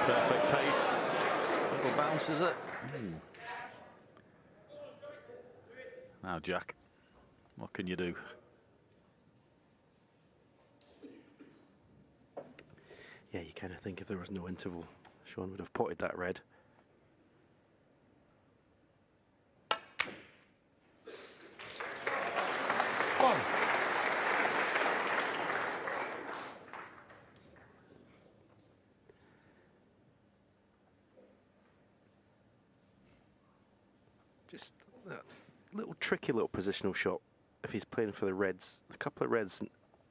Perfect pace. Little bounce, is it? Now, Jack, what can you do? Yeah, you kind of think if there was no interval, Shaun would have potted that red. One. Just that little tricky little positional shot if he's playing for the reds. A couple of reds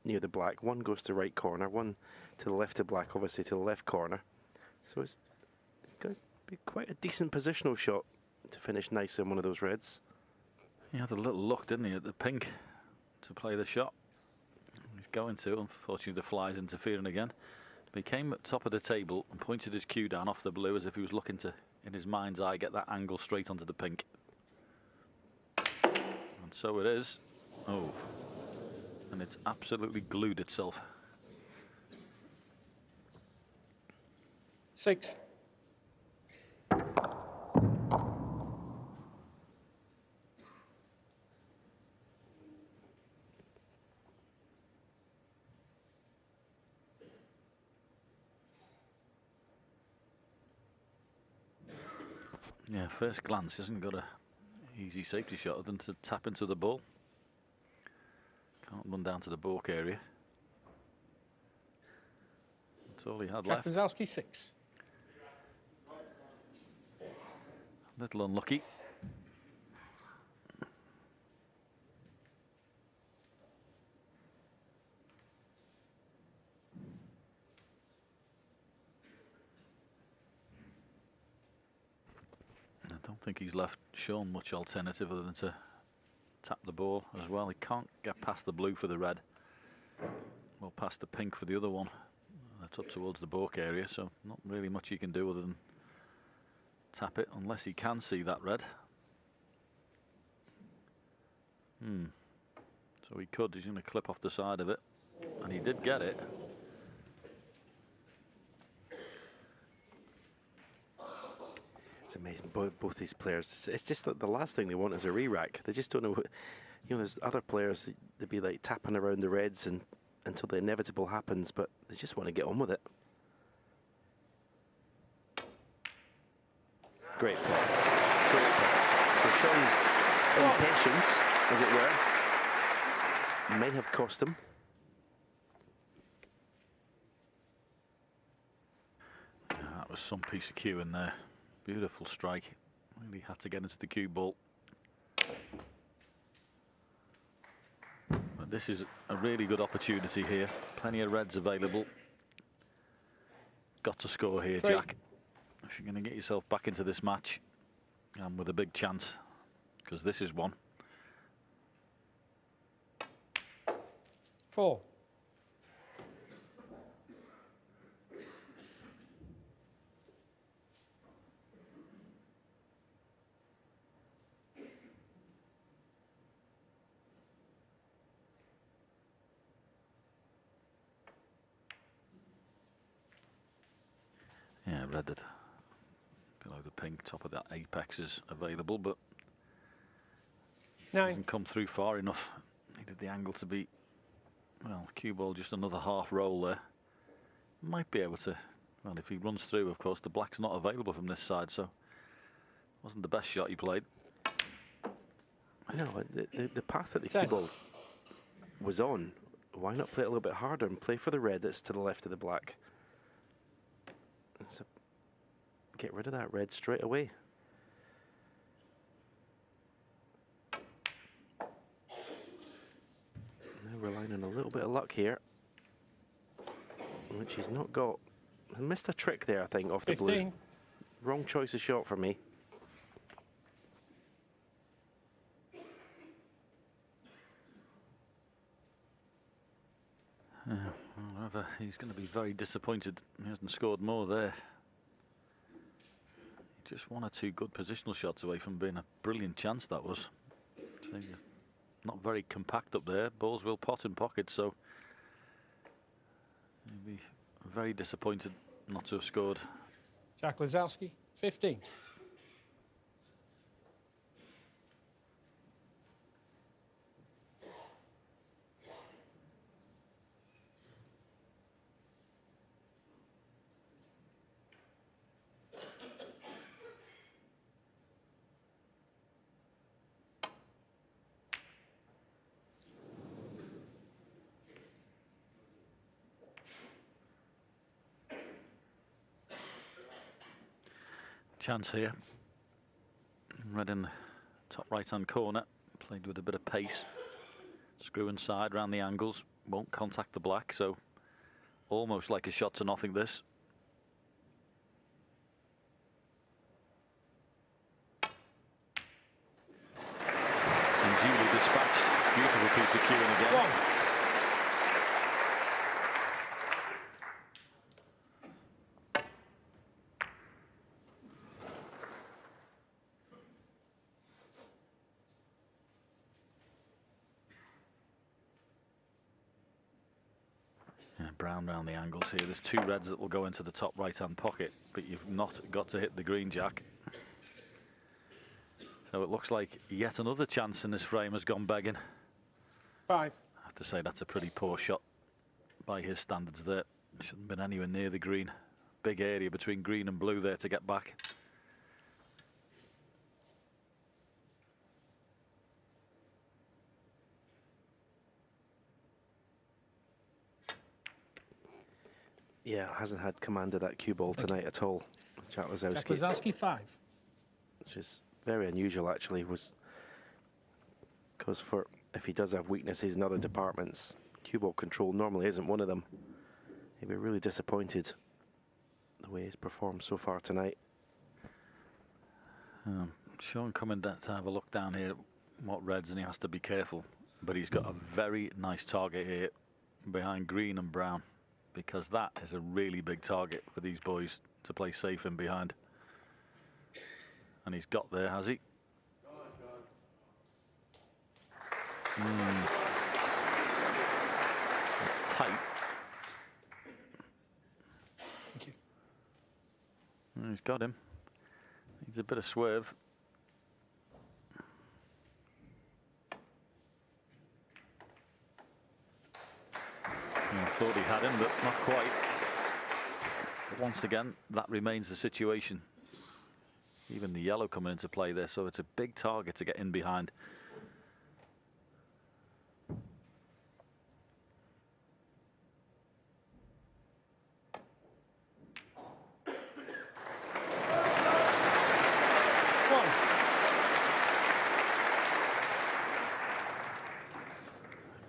near the black. One goes to right corner, one to the left of black, obviously to the left corner. So it's going to be quite a decent positional shot to finish nice in one of those reds. He had a little look, didn't he, at the pink to play the shot. He's going to. Unfortunately, the fly's interfering again. But he came at the top of the table and pointed his cue down off the blue as if he was looking to, in his mind's eye, get that angle straight onto the pink. And so it is. Oh. And it's absolutely glued itself. 6. Yeah, first glance, he hasn't got a easy safety shot other than to tap into the ball. Can't run down to the balk area. That's all he had left. Lisowski 6. Little unlucky. I don't think he's left Shaun much alternative other than to tap the ball as well. He can't get past the blue for the red, or past the pink for the other one. That's up towards the balk area, so not really much he can do other than tap it, unless he can see that red. So he could. He's going to clip off the side of it, and he did get it. It's amazing, both these players. It's just that the last thing they want is a re-rack. They just don't know. You know, there's other players they'd be like tapping around the reds and until the inevitable happens, but they just want to get on with it. Great play. Great play. So Shaun's impatience, as it were, may have cost him. Yeah, that was some piece of cue in there. Beautiful strike. Really had to get into the cue ball. But this is a really good opportunity here. Plenty of reds available. Got to score here, 3. Jack. If you're going to get yourself back into this match, and with a big chance, because this is one. 4. Yeah, red that below the pink, top of that apex is available, but 9. hasn't come through far enough. Needed the angle to be, well, cue ball just another half roll there. Might be able to, well, if he runs through, of course, the black's not available from this side, so wasn't the best shot he played. No, the path that the 10. cue ball was on, why not play it a little bit harder and play for the red that's to the left of the black? So get rid of that red straight away. Now relying on a little bit of luck here, which he's not got. He missed a trick there, I think, off the 15. blue. Wrong choice of shot for me. However, he's going to be very disappointed he hasn't scored more there. Just one or two good positional shots away from being a brilliant chance, that was. So not very compact up there. Balls will pot in pockets, so he'll be very disappointed not to have scored Jack Lisowski, 15. Chance here. Red in the top right-hand corner. Played with a bit of pace. Screw inside round the angles. Won't contact the black, so almost like a shot to nothing this. And duly dispatched. Beautiful piece of cueing again. One. Brown round the angles here. There's two reds that will go into the top right-hand pocket, but you've not got to hit the green, Jack. So it looks like yet another chance in this frame has gone begging. 5. I have to say that's a pretty poor shot by his standards there. Shouldn't have been anywhere near the green. Big area between green and blue there to get back. Yeah, hasn't had command of that cue ball tonight at all. Jack Lisowski. Jack Lisowski, 5. Which is very unusual, actually. Because for if he does have weaknesses in other departments, cue ball control normally isn't one of them. He'd be really disappointed the way he's performed so far tonight. Shaun coming down to have a look down here at what reds, and he has to be careful. But he's got a very nice target here behind green and brown, because that is a really big target for these boys to play safe in behind. And he's got there, has he? It's tight. Thank you. He's got him. Needs a bit of swerve. I thought he had him, but not quite. But once again, that remains the situation. Even the yellow coming into play there, so it's a big target to get in behind.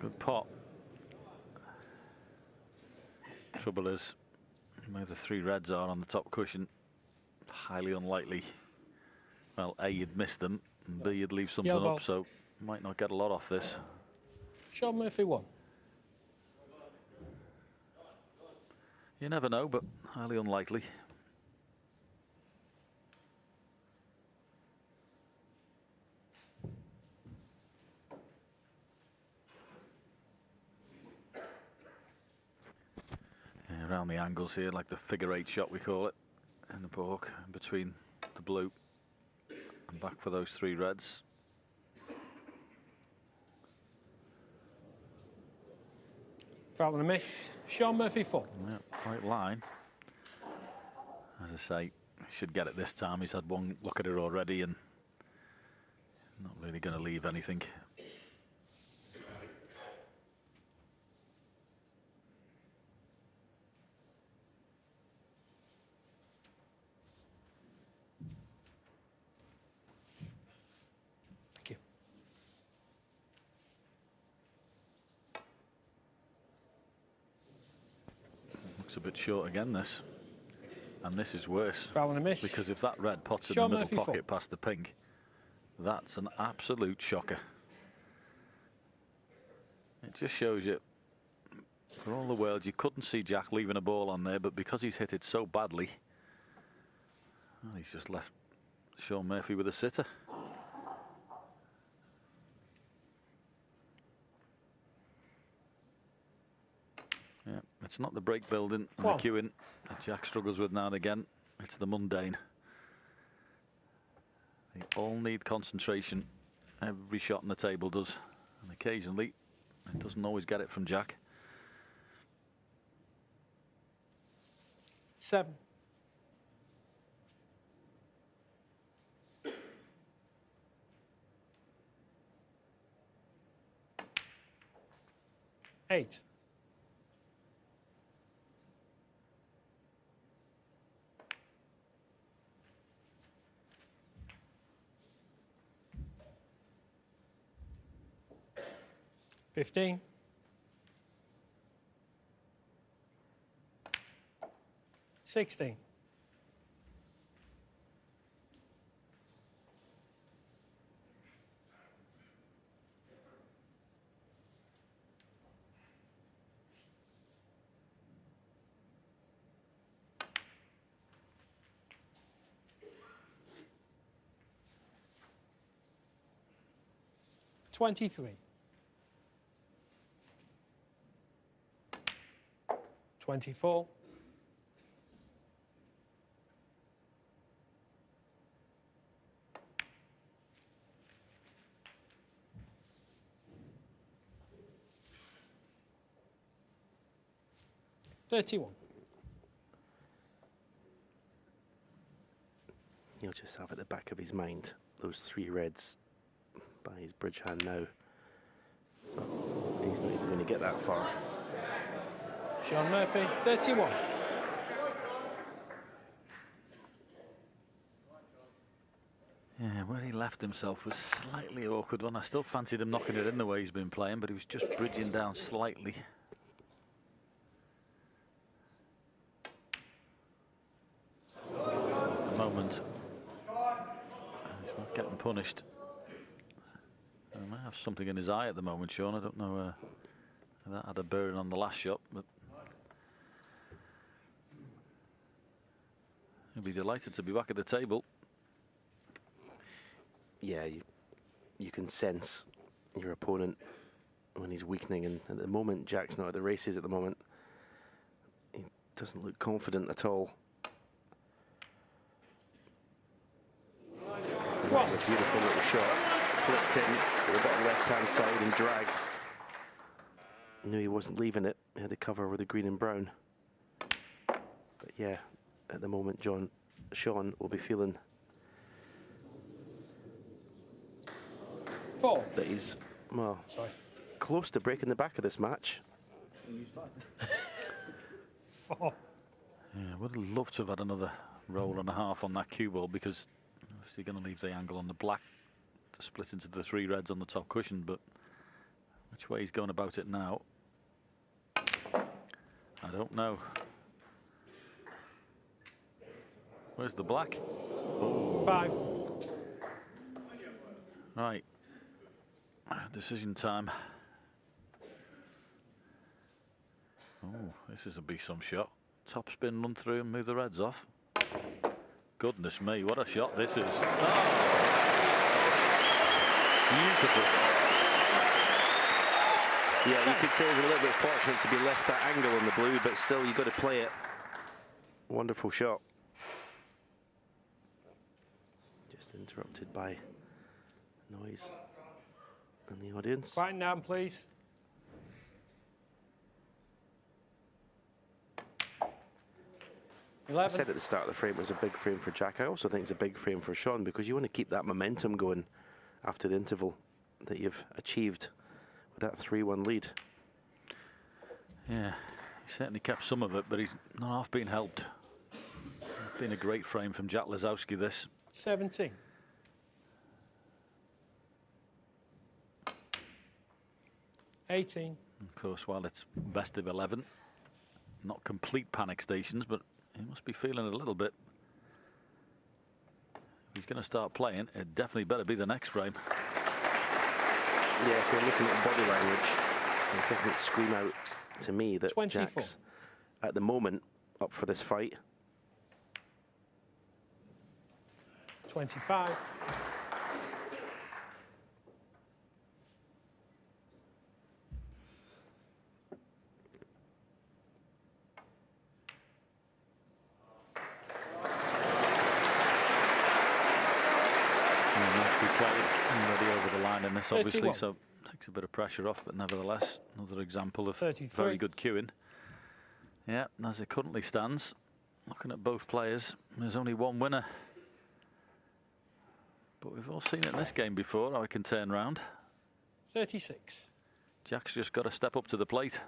Good pot. Trouble is, where the three reds are on the top cushion, highly unlikely. Well, A, you'd miss them, and B, you'd leave something Yellow ball. up, so might not get a lot off this. Shaun Murphy, 1. You never know, but highly unlikely. Around the angles here, like the figure 8 shot we call it, in the pork, in between the blue and back for those three reds. Foul and a miss. Shaun Murphy, 4. Yeah, right line. As I say, should get it this time. He's had one look at it already and not really going to leave anything. Thank you. Looks a bit short again, this. And this is worse. Foul and a miss. Because if that red pots in the Shaun middle Murphy, pocket 4. past the pink, that's an absolute shocker. It just shows you, for all the world, you couldn't see Jack leaving a ball on there, but because he's hit it so badly, well, he's just left Shaun Murphy with a sitter. Yeah, it's not the break building and the One. queuing that Jack struggles with now and again. It's the mundane. They all need concentration. Every shot on the table does. And occasionally, it doesn't always get it from Jack. 7. Eight. $15. 16. 23. 24. 31. He'll just have at the back of his mind those 3 reds by his bridge hand now. He's not even going to get that far. Shaun Murphy, 31. Yeah, where he left himself was slightly awkward one. I still fancied him knocking it in the way he's been playing, but he was just bridging down slightly. At the moment, he's not getting punished. He might have something in his eye at the moment, Shaun. I don't know if that had a bearing on the last shot, but he'll be delighted to be back at the table. Yeah, you can sense your opponent when he's weakening, and at the moment Jack's not at the races at the moment. He doesn't look confident at all. That was a beautiful little shot. Flipped in to the bottom left-hand side and dragged. Knew he wasn't leaving it. He had to cover with the green and brown. But yeah, at the moment, Shaun will be feeling 4. that he's, well, Sorry. close to breaking the back of this match. 4. Yeah, would have loved to have had another roll and a half on that cue ball, because obviously going to leave the angle on the black to split into the 3 reds on the top cushion, but which way he's going about it now, I don't know. Where's the black? 5. Right. Decision time. Oh, this is a be some shot. Top spin, run through and move the reds off. Goodness me, what a shot this is. Oh. Beautiful. Yeah, you could say he's a little bit fortunate to be left that angle on the blue, but still you've got to play it. Wonderful shot. Just interrupted by noise in the audience. Quieten down, please. I 11. said at the start of the frame it was a big frame for Jack. I also think it's a big frame for Shaun, because you want to keep that momentum going after the interval that you've achieved with that 3-1 lead. Yeah, he certainly kept some of it, but he's not half been helped. It's been a great frame from Jack Lisowski, this. 17. 18. Of course, while it's best of 11, not complete panic stations, but he must be feeling it a little bit. If he's going to start playing, it definitely better be the next frame. Yeah, if you're looking at body language, it doesn't scream out to me that 24. Jack's at the moment up for this fight. 25. 30. in this, obviously, 31. so takes a bit of pressure off, but nevertheless, another example of 33. very good queuing. Yeah, as it currently stands, looking at both players, there's only one winner. But we've all seen it in this game before, how it can turn round. 36. Jack's just got to step up to the plate.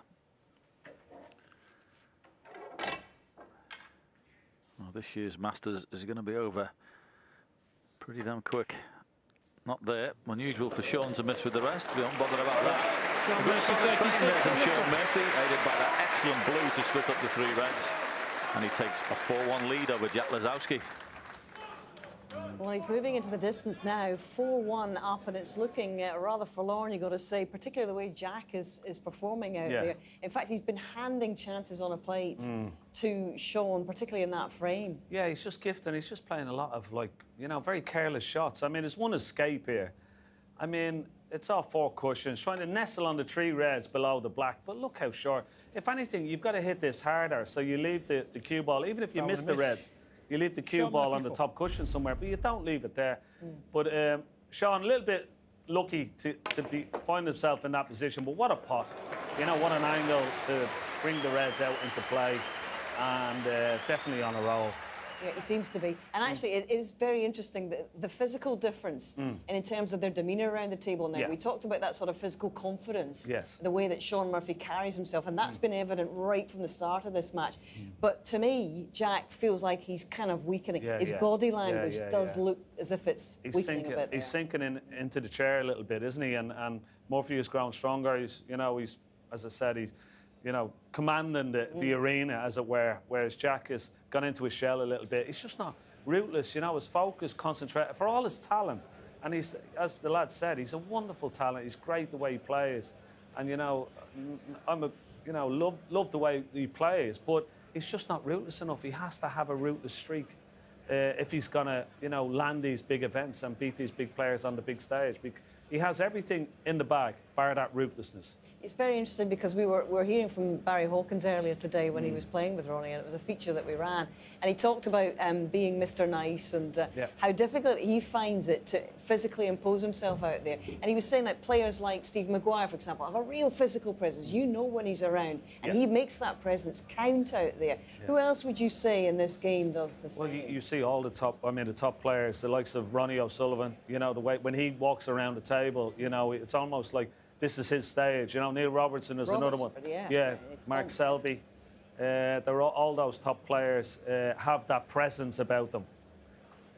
Well, this year's Masters is going to be over pretty damn quick. Not there. Unusual for Shaun to miss with the rest. We don't bother about that. Shaun Good Murphy, solid frame there 36 from on the Shaun front. Murphy, aided by that excellent blue to split up the 3 reds. And he takes a 4-1 lead over Jack Lisowski. Well, he's moving into the distance now, 4-1 up, and it's looking rather forlorn, you've got to say, particularly the way Jack is performing out there. In fact, he's been handing chances on a plate to Shaun, particularly in that frame. Yeah, he's just gifted. He's just playing a lot of, like, you know, very careless shots. I mean, there's one escape here. I mean, it's all 4 cushions, trying to nestle on the 3 reds below the black, but look how short. If anything, you've got to hit this harder, so you leave the cue ball, even if you miss the reds. You leave the cue ball on the top cushion somewhere, but you don't leave it there. But Shaun, a little bit lucky to find himself in that position, but what a pot. You know, what an angle to bring the reds out into play, and definitely on a roll. Yeah, it seems to be. And actually, it is very interesting, the physical difference and in terms of their demeanour around the table now. Yeah. We talked about that sort of physical confidence, Yes. the way that Shaun Murphy carries himself, and that's been evident right from the start of this match. But to me, Jack feels like he's kind of weakening. His body language does look as if it's weakening a bit. He's sinking into the chair a little bit, isn't he? And Murphy has grown stronger. He's, as I said, he's, commanding the arena, as it were, whereas Jack has gone into his shell a little bit. He's just not rootless, his focus, concentrated, for all his talent. And he's, as the lad said, he's a wonderful talent. He's great the way he plays. And, love the way he plays, but he's just not rootless enough. He has to have a rootless streak if he's going to, land these big events and beat these big players on the big stage. He has everything in the bag, bar that rootlessness. It's very interesting because we were hearing from Barry Hawkins earlier today when he was playing with Ronnie, and it was a feature that we ran. And he talked about being Mr. Nice and how difficult he finds it to physically impose himself out there. And he was saying that players like Steve Maguire, for example, have a real physical presence. You know when he's around, and he makes that presence count out there. Who else would you say in this game does the same? Well, you see all the top players, the likes of Ronnie O'Sullivan, the way when he walks around the table, it's almost like this is his stage. Neil Robertson is another one. Mark Selby. All those top players have that presence about them.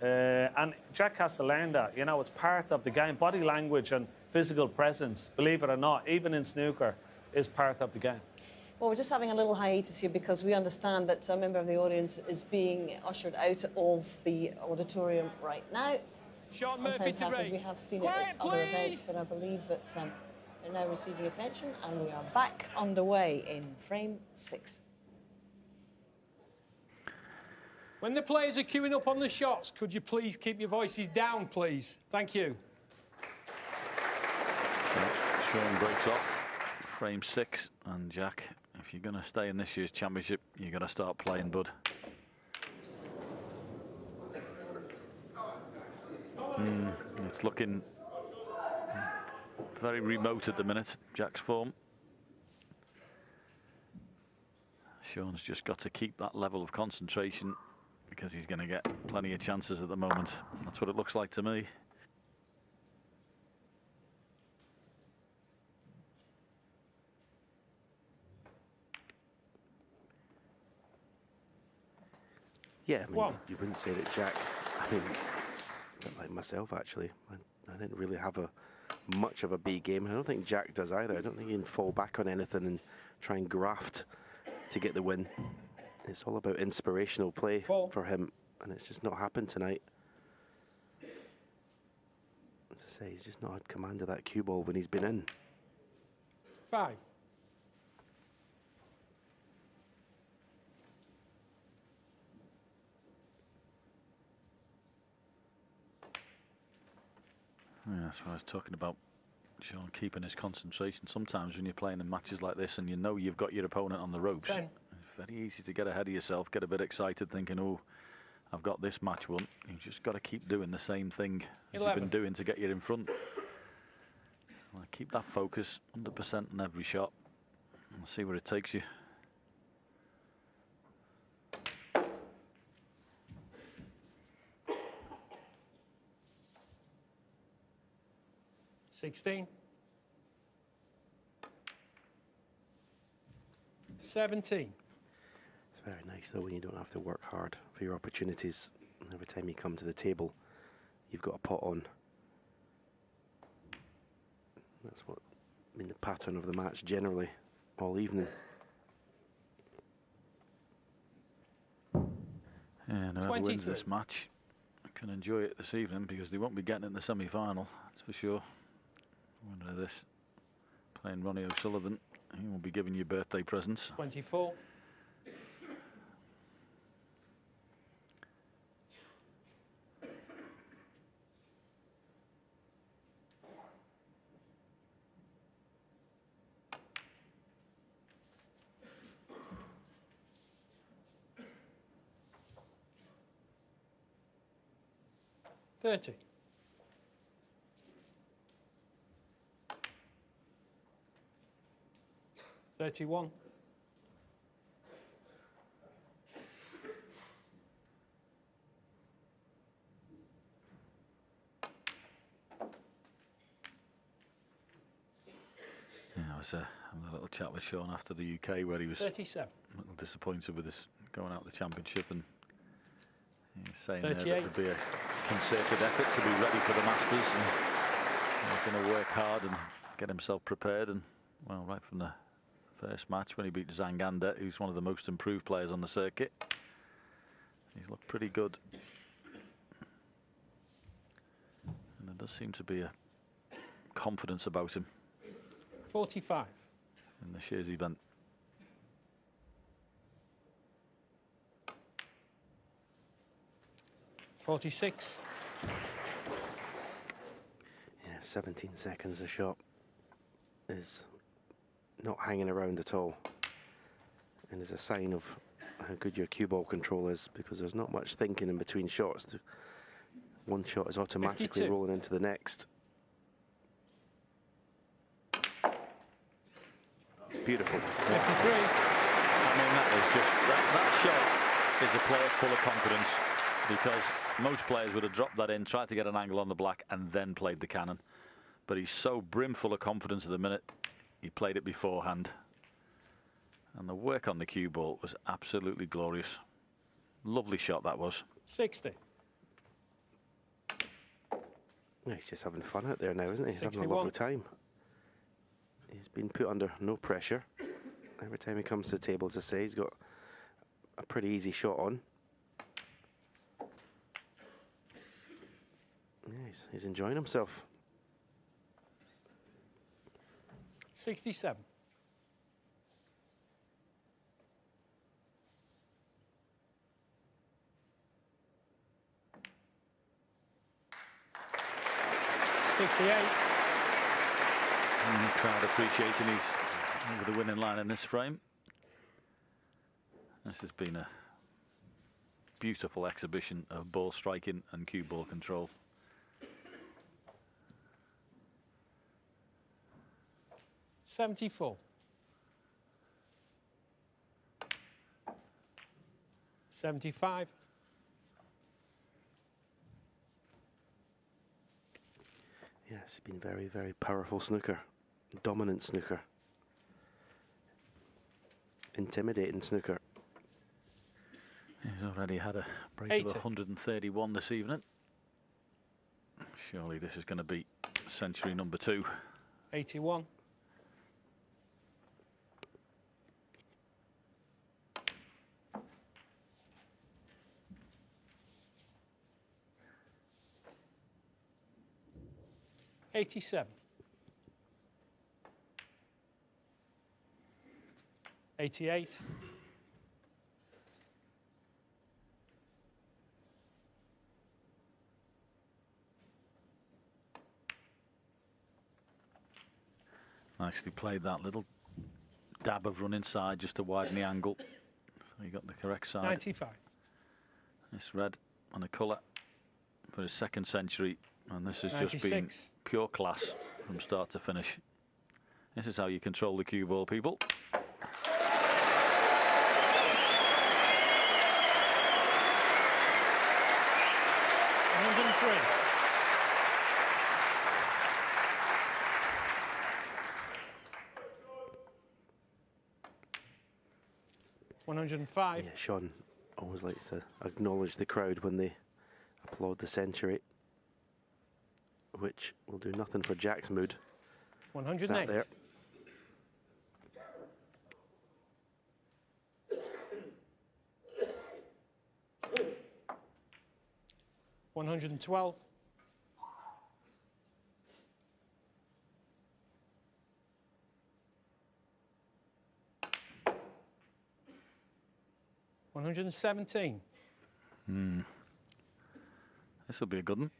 And Jack has to learn that. It's part of the game. Body language and physical presence, believe it or not, even in snooker, is part of the game. Well, we're just having a little hiatus here because we understand that a member of the audience is being ushered out of the auditorium right now. Shaun Murphy Sometimes to happens, break. we have seen Quiet, it at other events, please. but I believe that they're now receiving attention, and we are back underway in frame 6. When the players are queuing up on the shots, could you please keep your voices down, please? Thank you. So Shaun breaks off, frame 6, and Jack, if you're going to stay in this year's championship, you've got to start playing, bud. It's looking very remote at the minute, Jack's form. Shaun's just got to keep that level of concentration because he's going to get plenty of chances at the moment. That's what it looks like to me. Yeah, I mean, One. you wouldn't say that Jack, a bit like myself, actually. I didn't really have much of a B game. I don't think Jack does either. I don't think he can fall back on anything and try and graft to get the win. It's all about inspirational play for him, and it's just not happened tonight. As I say, he's just not had command of that cue ball when he's been in. 5. Yeah, that's what I was talking about. Shaun keeping his concentration. Sometimes when you're playing in matches like this and you know you've got your opponent on the ropes, 10. it's very easy to get ahead of yourself, get a bit excited thinking, oh, I've got this match won. You've just got to keep doing the same thing as you've been doing to get you in front. Well, keep that focus 100% on every shot and see where it takes you. $16. 17. It's very nice though when you don't have to work hard for your opportunities. Every time you come to the table, you've got a pot on. That's what been the pattern of the match generally all evening. Yeah, whoever wins 23. this match can enjoy it this evening because they won't be getting it in the semi-final, that's for sure. Winner of this, playing Ronnie O'Sullivan, he will be giving you birthday presents. 24. $30. 31. 'Having a little chat with Shaun after the UK where he was 37. a little disappointed with us going out the championship, and he's saying there that 38. there'd be a concerted effort to be ready for the Masters, and he's going to work hard and get himself prepared. And well, right from the first match when he beat Zangander, who's one of the most improved players on the circuit, he's looked pretty good. And there does seem to be a confidence about him 45. in the Shears event. $46. Yeah, 17 seconds a shot is not hanging around at all, and is a sign of how good your cue ball control is, because there's not much thinking in between shots. One shot is automatically 52. rolling into the next. Beautiful. 53. I mean, that shot is a player full of confidence, because most players would have dropped that in, tried to get an angle on the black, and then played the cannon. But he's so brimful of confidence at the minute, he played it beforehand. And the work on the cue ball was absolutely glorious. Lovely shot that was. 60. Yeah, he's just having fun out there now, isn't he? He's having a 61. lovely time. He's been put under no pressure. Every time he comes to the table, as I say, he's got a pretty easy shot on. Yeah, he's enjoying himself. 67. And the crowd appreciating he's over the winning line in this frame. This has been a beautiful exhibition of ball striking and cue ball control. $74. 75. Yes, it's been very, very powerful snooker. Dominant snooker. Intimidating snooker. He's already had a break 80. of 131 this evening. Surely this is going to be century number 2. 81. $87. 88. Nicely played, that little dab of run inside just to widen the angle. So he got the correct side. 95. This red and a colour for his second century, and this has just been 96. pure class from start to finish. This is how you control the cue ball, people. 105. Yeah, Shaun always likes to acknowledge the crowd when they applaud the century, which will do nothing for Jack's mood. 108. There. $112. 117. This will be a good one.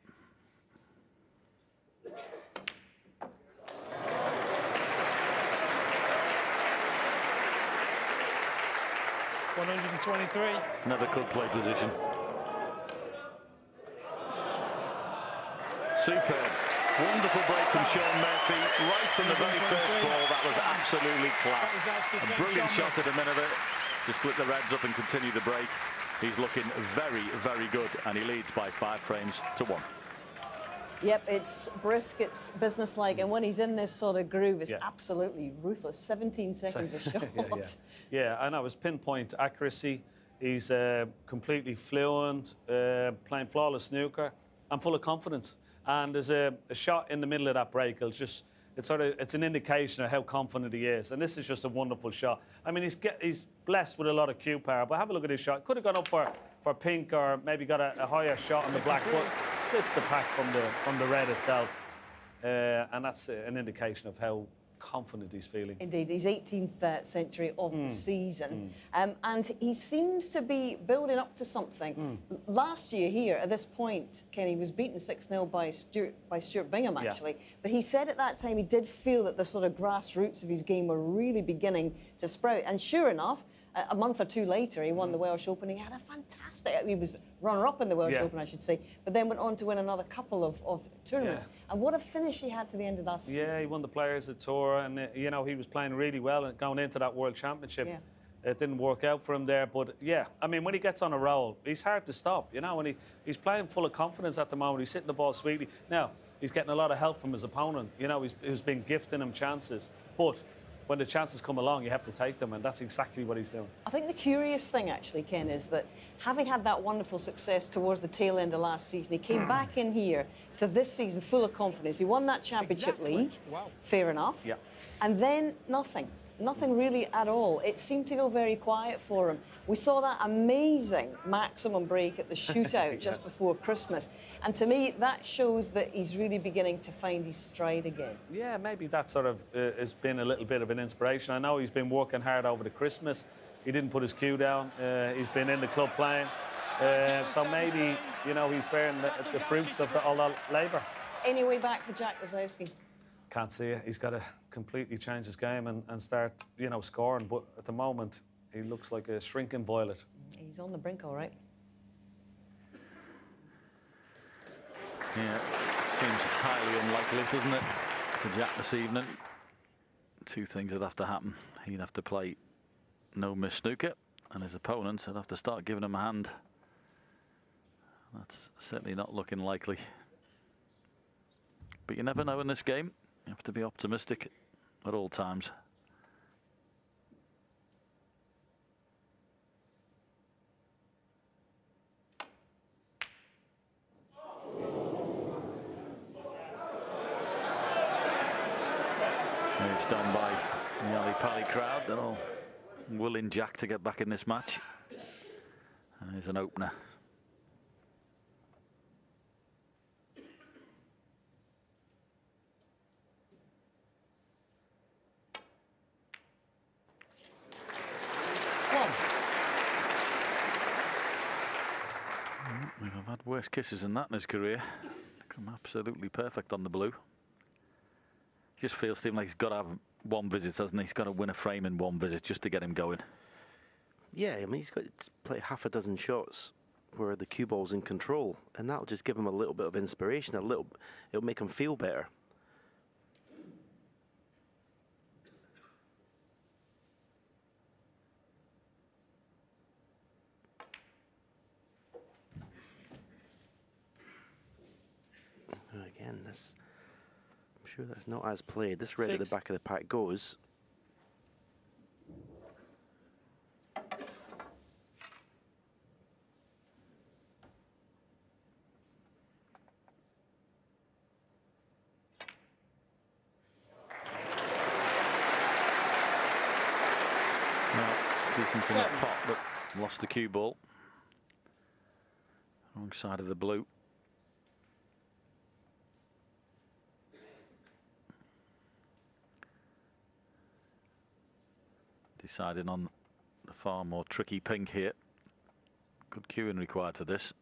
123. Never could play position. Superb. Wonderful break from Shaun Murphy. Right from the very first ball. That was absolutely class. A brilliant shot at a minute to split the Reds up and continue the break. He's looking very, very good, and he leads by 5 frames to 1. Yep, it's brisk, it's businesslike, and when he's in this sort of groove, it's absolutely ruthless. 17 seconds a shot. Yeah, and that was pinpoint accuracy. He's completely fluent, playing flawless snooker, and full of confidence. And there's a shot in the middle of that break. It's an indication of how confident he is. And this is just a wonderful shot. I mean, he's blessed with a lot of cue power, but have a look at his shot. Could have gone up for pink, or maybe got a higher shot on the black, but splits the pack from the red itself. And that's an indication of how confident he's feeling. Indeed, his 18th century of the season. And he seems to be building up to something. Last year here, at this point, Kenny was beaten 6-0 by Stuart Bingham, actually. But he said at that time he did feel that the sort of grassroots of his game were really beginning to sprout. And sure enough, a month or two later, he won the Welsh Open. He had a fantastic... He was runner-up in the Welsh Open, I should say, but then went on to win another couple of tournaments. And what a finish he had to the end of that season. Yeah, he won the Players' Tour, and, you know, he was playing really well going into that World Championship. It didn't work out for him there, but, yeah, I mean, when he gets on a roll, he's hard to stop, you know, and he's playing full of confidence at the moment. He's hitting the ball sweetly. Now, he's getting a lot of help from his opponent. You know, he's been gifting him chances, but... when the chances come along, you have to take them, and that's exactly what he's doing. I think the curious thing, actually, Ken, is that having had that wonderful success towards the tail end of last season, he came back in here to this season full of confidence. He won that Championship League, fair enough, and then nothing. Nothing really at all. It seemed to go very quiet for him. We saw that amazing maximum break at the shootout just before Christmas. And to me, that shows that he's really beginning to find his stride again. Yeah, maybe that sort of has been a little bit of an inspiration. I know he's been working hard over the Christmas. He didn't put his cue down. He's been in the club playing. So maybe, you know, he's bearing the fruits of all that labour. Any way back for Jack Lisowski? Can't see it. He's got to completely change his game and start, you know, scoring. But at the moment, he looks like a shrinking violet. He's on the brink, all right. Yeah, seems highly unlikely, doesn't it, for Jack this evening? 2 things would have to happen. He'd have to play no miss snooker, and his opponents would have to start giving him a hand. That's certainly not looking likely. But you never know in this game. You have to be optimistic at all times. It's done by the Ali Pali crowd. They're all willing Jack to get back in this match. And here's an opener. We've had worse kisses than that in his career. Come absolutely perfect on the blue. Just feels to him like he's got to have 1 visit, hasn't he? He's got to win a frame in 1 visit just to get him going. Yeah, I mean, he's got to play half a dozen shots where the cue ball's in control, and that'll just give him a little bit of inspiration. It'll make him feel better. I'm sure that's not as played. This red at the 6. back of the pack goes. Decent enough pot, but lost the cue ball. Wrong side of the blue. Deciding on the far more tricky pink here. Good cueing required for this.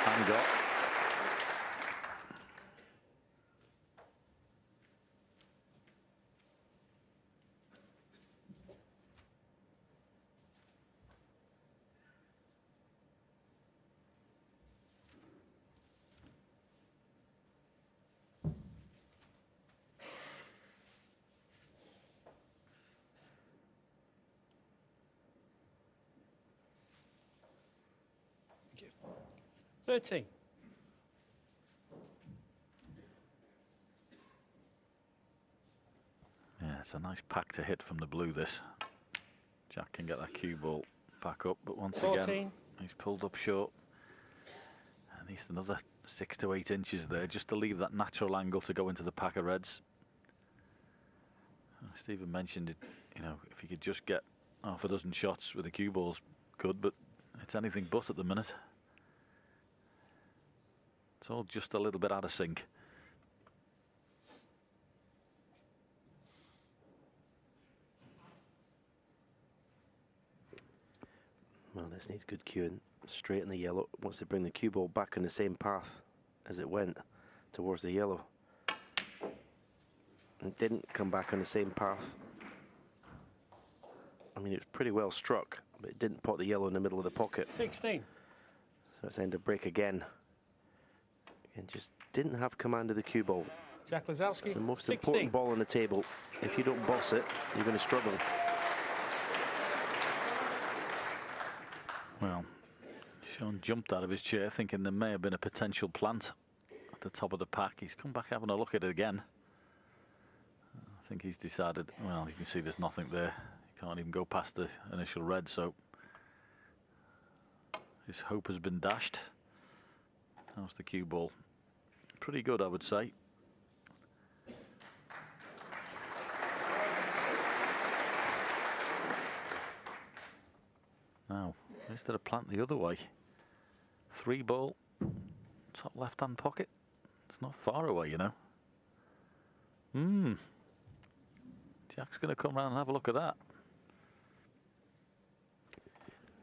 And got. Thank you. 13. Yeah, it's a nice pack to hit from the blue, this. Jack can get that cue ball back up, but once 14. again, he's pulled up short. And he's another 6 to 8 inches there, just to leave that natural angle to go into the pack of reds. Stephen mentioned it, you know, if he could just get half a dozen shots with the cue balls, good, but it's anything but at the minute. It's all just a little bit out of sync. Well, this needs good cueing. Straight in the yellow. Wants to bring the cue ball back on the same path as it went towards the yellow. It didn't come back on the same path. I mean, it was pretty well struck, but it didn't pot the yellow in the middle of the pocket. 16. So it's end of break again. And just didn't have command of the cue ball. Jack Lisowski. It's the most 16. important ball on the table. If you don't boss it, you're going to struggle. Well, Shaun jumped out of his chair thinking there may have been a potential plant at the top of the pack. He's come back having a look at it again. I think he's decided, well, you can see there's nothing there. He can't even go past the initial red, so his hope has been dashed. How's the cue ball? Pretty good, I would say. Now, is there a plant the other way? 3 ball, top left-hand pocket. It's not far away, you know. Jack's going to come round and have a look at that.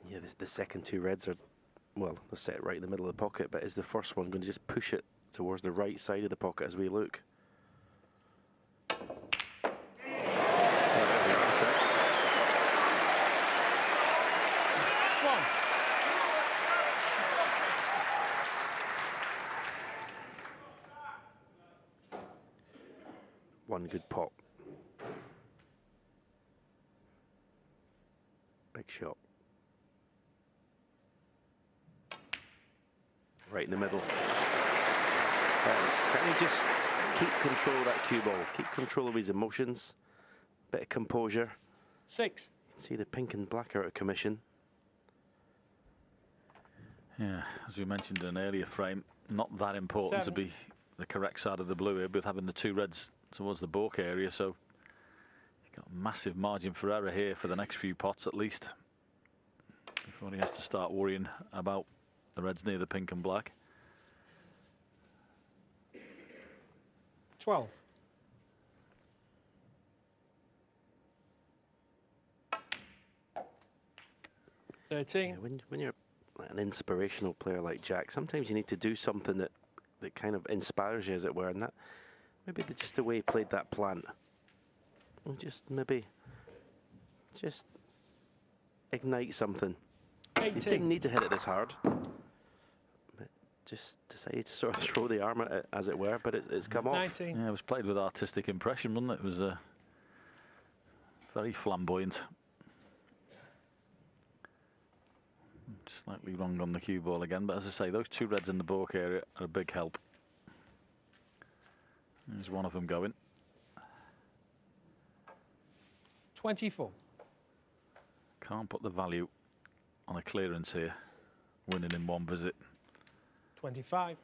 Yeah, the second 2 reds are, well, they're set right in the middle of the pocket, but is the first one going to just push it towards the right side of the pocket as we look? One good pop. Big shot. Right in the middle. Can he just keep control of that cue ball? Keep control of his emotions. Bit of composure. 6. See the pink and black are out of commission. Yeah, as we mentioned in an earlier frame, not that important 7. to be the correct side of the blue here, with having the 2 reds towards the balk area, so you've got a massive margin for error here for the next few pots at least, before he has to start worrying about the reds near the pink and black. 12. Yeah, 13. when you're an inspirational player like Jack, sometimes you need to do something that kind of inspires you, as it were, and that maybe just the way he played that plant, and just maybe just ignite something. He 18. didn't need to hit it this hard, but just decided to sort of throw the arm at it, as it were, but it's come off. 19. Yeah, it was played with artistic impression, wasn't it? It was very flamboyant. Slightly wrong on the cue ball again, but as I say, those 2 reds in the baulk area are a big help. There's one of them going. 24. Can't put the value on a clearance here, winning in one visit. 25.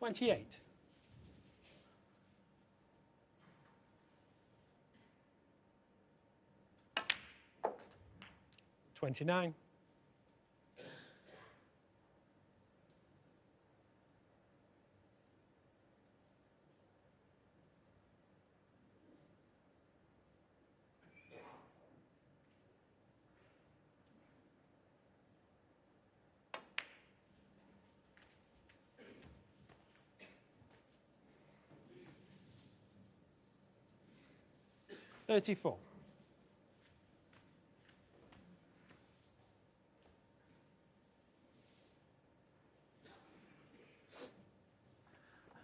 $28. 29. 34.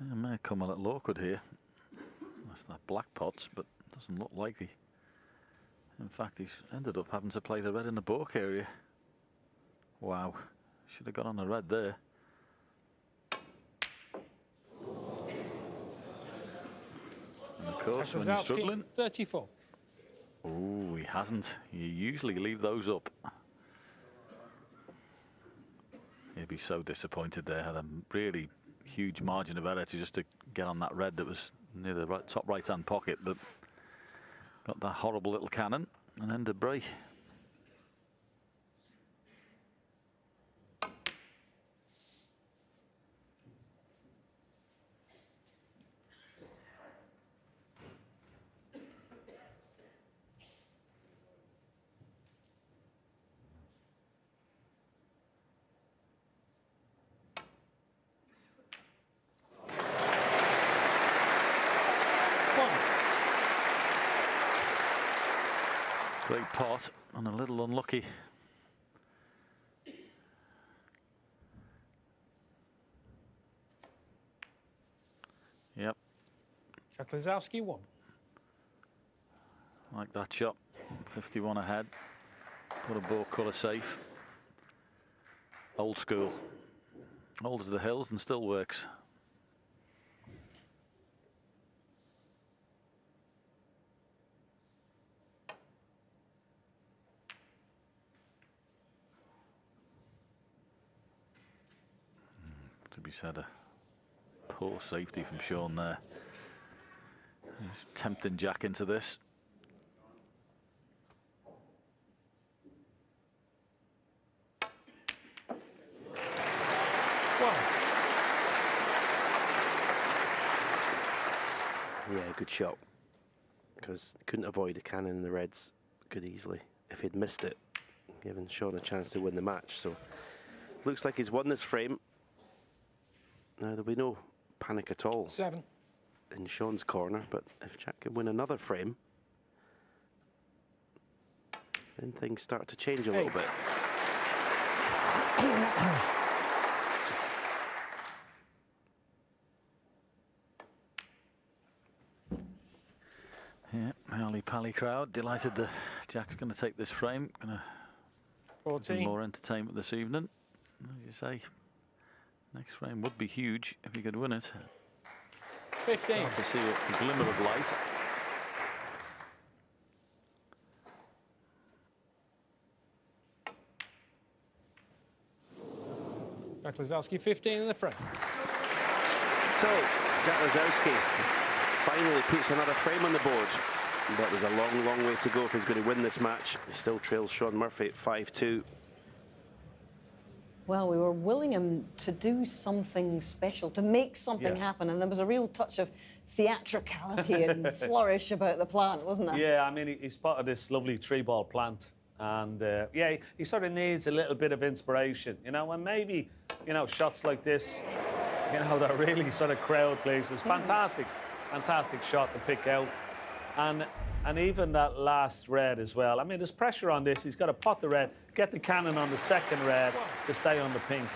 It may have come a little awkward here. That's that black pots, but doesn't look like he. In fact, he's ended up having to play the red in the baulk area. Wow, should have got on the red there. And of course, when you're struggling. 34. Oh, he hasn't. You usually leave those up. He'd be so disappointed there. Had a really huge margin of error just to get on that red that was near the top right-hand pocket, but got that horrible little cannon and then debris. Great pot and a little unlucky. Yep. Jack Lisowski 1. Like that shot. 51 ahead. Put a ball colour safe. Old school. Old as the hills and still works. To be said, a poor safety from Shaun there. He's tempting Jack into this. Wow. Yeah, good shot. Because couldn't avoid a cannon in the reds. Could easily, if he'd missed it, given Shaun a chance to win the match. So looks like he's won this frame. Now there'll be no panic at all 7. in Shaun's corner, but if Jack can win another frame, then things start to change a little 8. bit. Yeah, Howley Pally crowd delighted that Jack's going to take this frame. Going to 14. more entertainment this evening. As you say, next frame would be huge if he could win it. 15. Start to see a glimmer of light. Jack Lisowski 15 in the frame. So, Jack Lisowski finally puts another frame on the board. But there's a long, long way to go if he's going to win this match. He still trails Shaun Murphy at 5-2. Well, we were willing him to do something special, to make something happen, and there was a real touch of theatricality and flourish about the plant, wasn't there? Yeah, I mean, he spotted this lovely tree ball plant, and yeah, he sort of needs a little bit of inspiration, you know, and maybe, you know, shots like this You know, that really sort of crowd pleases. Fantastic, fantastic shot to pick out. And even that last red as well. I mean, there's pressure on this. He's got to pot the red, get the cannon on the second red to stay on the pink.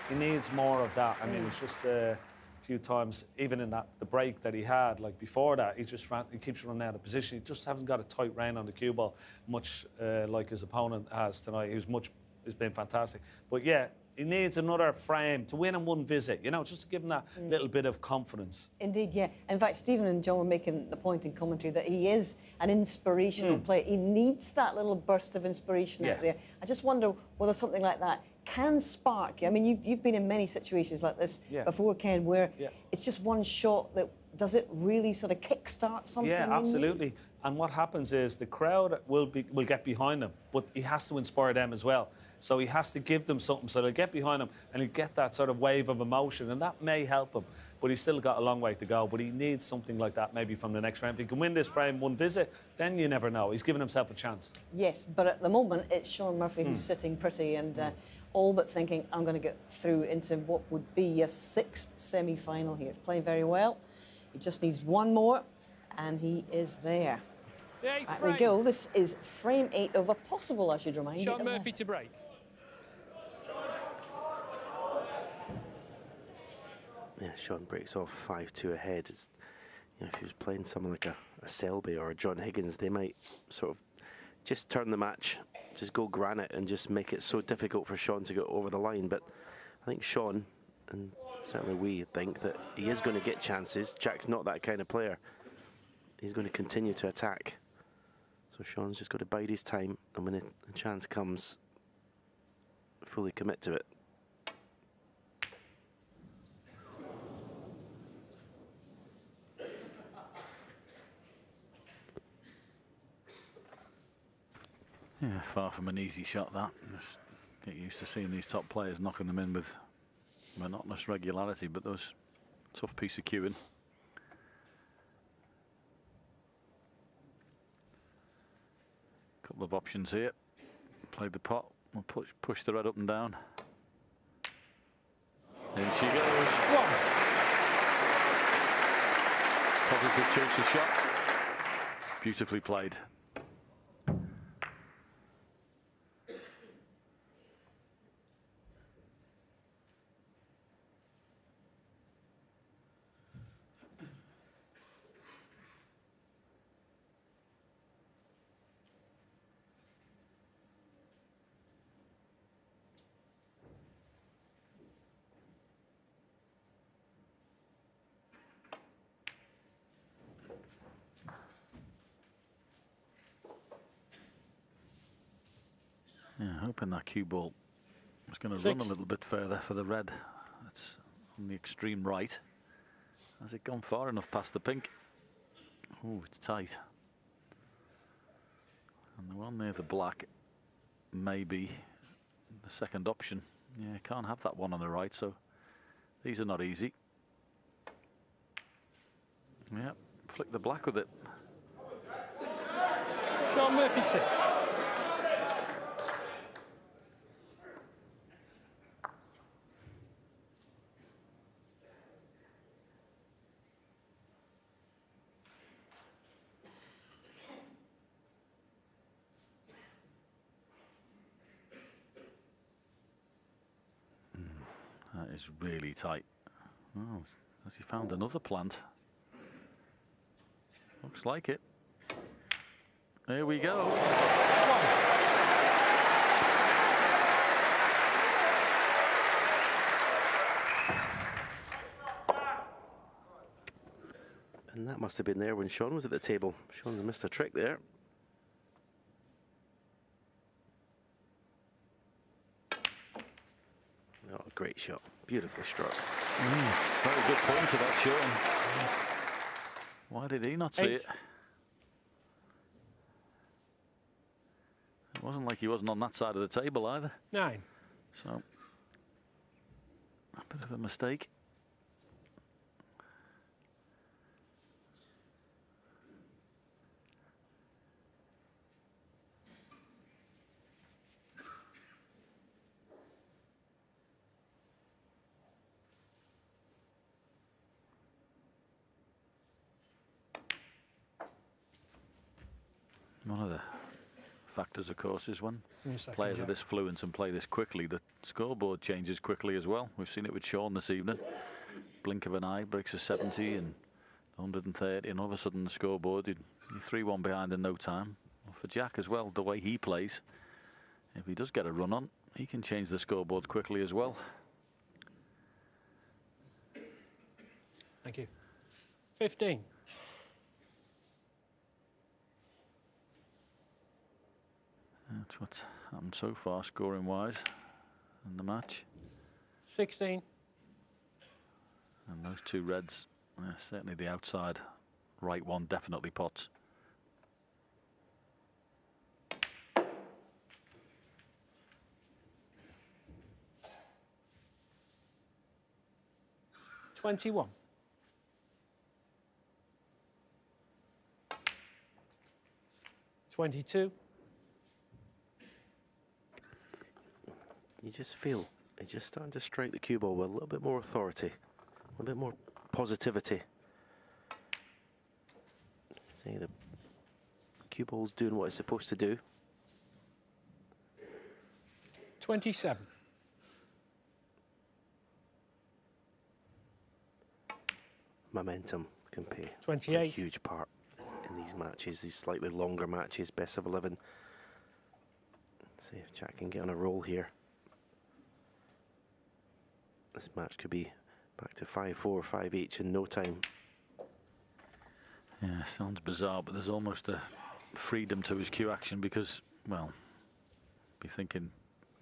He needs more of that. I mean, it's just a few times, even in the break that he had, like before that, he keeps running out of position. He just hasn't got a tight rein on the cue ball, much like his opponent has tonight. He's been fantastic. But yeah, he needs another frame to win in one visit, you know, just to give him that little bit of confidence. Indeed, yeah. In fact, Stephen and John were making the point in commentary that he is an inspirational player. He needs that little burst of inspiration out there. I just wonder whether something like that can spark you. I mean, you've been in many situations like this before, Ken, where it's just one shot that does it really sort of kickstart something? Yeah, absolutely. And what happens is the crowd will get behind him, but he has to inspire them as well. So he has to give them something so they'll get behind him and he'll get that sort of wave of emotion, and that may help him. But he's still got a long way to go. But he needs something like that maybe from the next frame. If he can win this frame one visit, then you never know. He's given himself a chance. Yes, but at the moment it's Shaun Murphy who's sitting pretty and all but thinking, I'm going to get through into what would be a 6th semi-final here. He's playing very well. He just needs one more, and he is there. There we go. This is frame 8 of a possible, I should remind you. Shaun Murphy to break. Yeah, Shaun breaks off 5-2 ahead. It's, you know, if he was playing someone like a Selby or a John Higgins, they might sort of just turn the match, just go granite and just make it so difficult for Shaun to go over the line. But I think Shaun, and certainly we think that he is going to get chances. Jack's not that kind of player. He's going to continue to attack. So Shaun's just got to bide his time, and when a chance comes, fully commit to it. Yeah, far from an easy shot, that. Just get used to seeing these top players knocking them in with monotonous regularity, but those tough piece of cueing. Couple of options here. Played the pot. We'll push the red up and down. There she goes. One. Positive choice of shot. Beautifully played. Yeah, hoping that cue ball was going to run a little bit further for the red. It's on the extreme right. Has it gone far enough past the pink? Oh, it's tight. And the one near the black may be the second option. Yeah, can't have that one on the right, so these are not easy. Yeah, flick the black with it. Shaun Murphy 6. That is really tight. Oh, has he found another plant? Looks like it. There we go. And that must have been there when Shaun was at the table. Shaun's missed a trick there. Oh, great shot. Beautifully struck. Very good point to that, Shaun. Why did he not see it? It wasn't like he wasn't on that side of the table either. 9. So, a bit of a mistake. One of the factors, of course, is when Give me a second, players are Jack. this fluent and play this quickly, the scoreboard changes quickly as well. We've seen it with Shaun this evening. Blink of an eye, breaks a 70 and 130, and all of a sudden the scoreboard, you're 3-1 behind in no time. Well, for Jack as well, the way he plays, if he does get a run on, he can change the scoreboard quickly as well. Thank you. 15. That's what's happened so far, scoring-wise, in the match. 16. And those two reds, certainly the outside right one, definitely pots. $21. $22. You just feel it's just starting to strike the cue ball with a little bit more authority, a little bit more positivity. See, the cue ball's doing what it's supposed to do. 27. Momentum can play a 28. huge part in these matches, these slightly longer matches, best of 11. See if Jack can get on a roll here. This match could be back to 5-4, 5 each in no time. Yeah, sounds bizarre, but there's almost a freedom to his cue action because, well, be thinking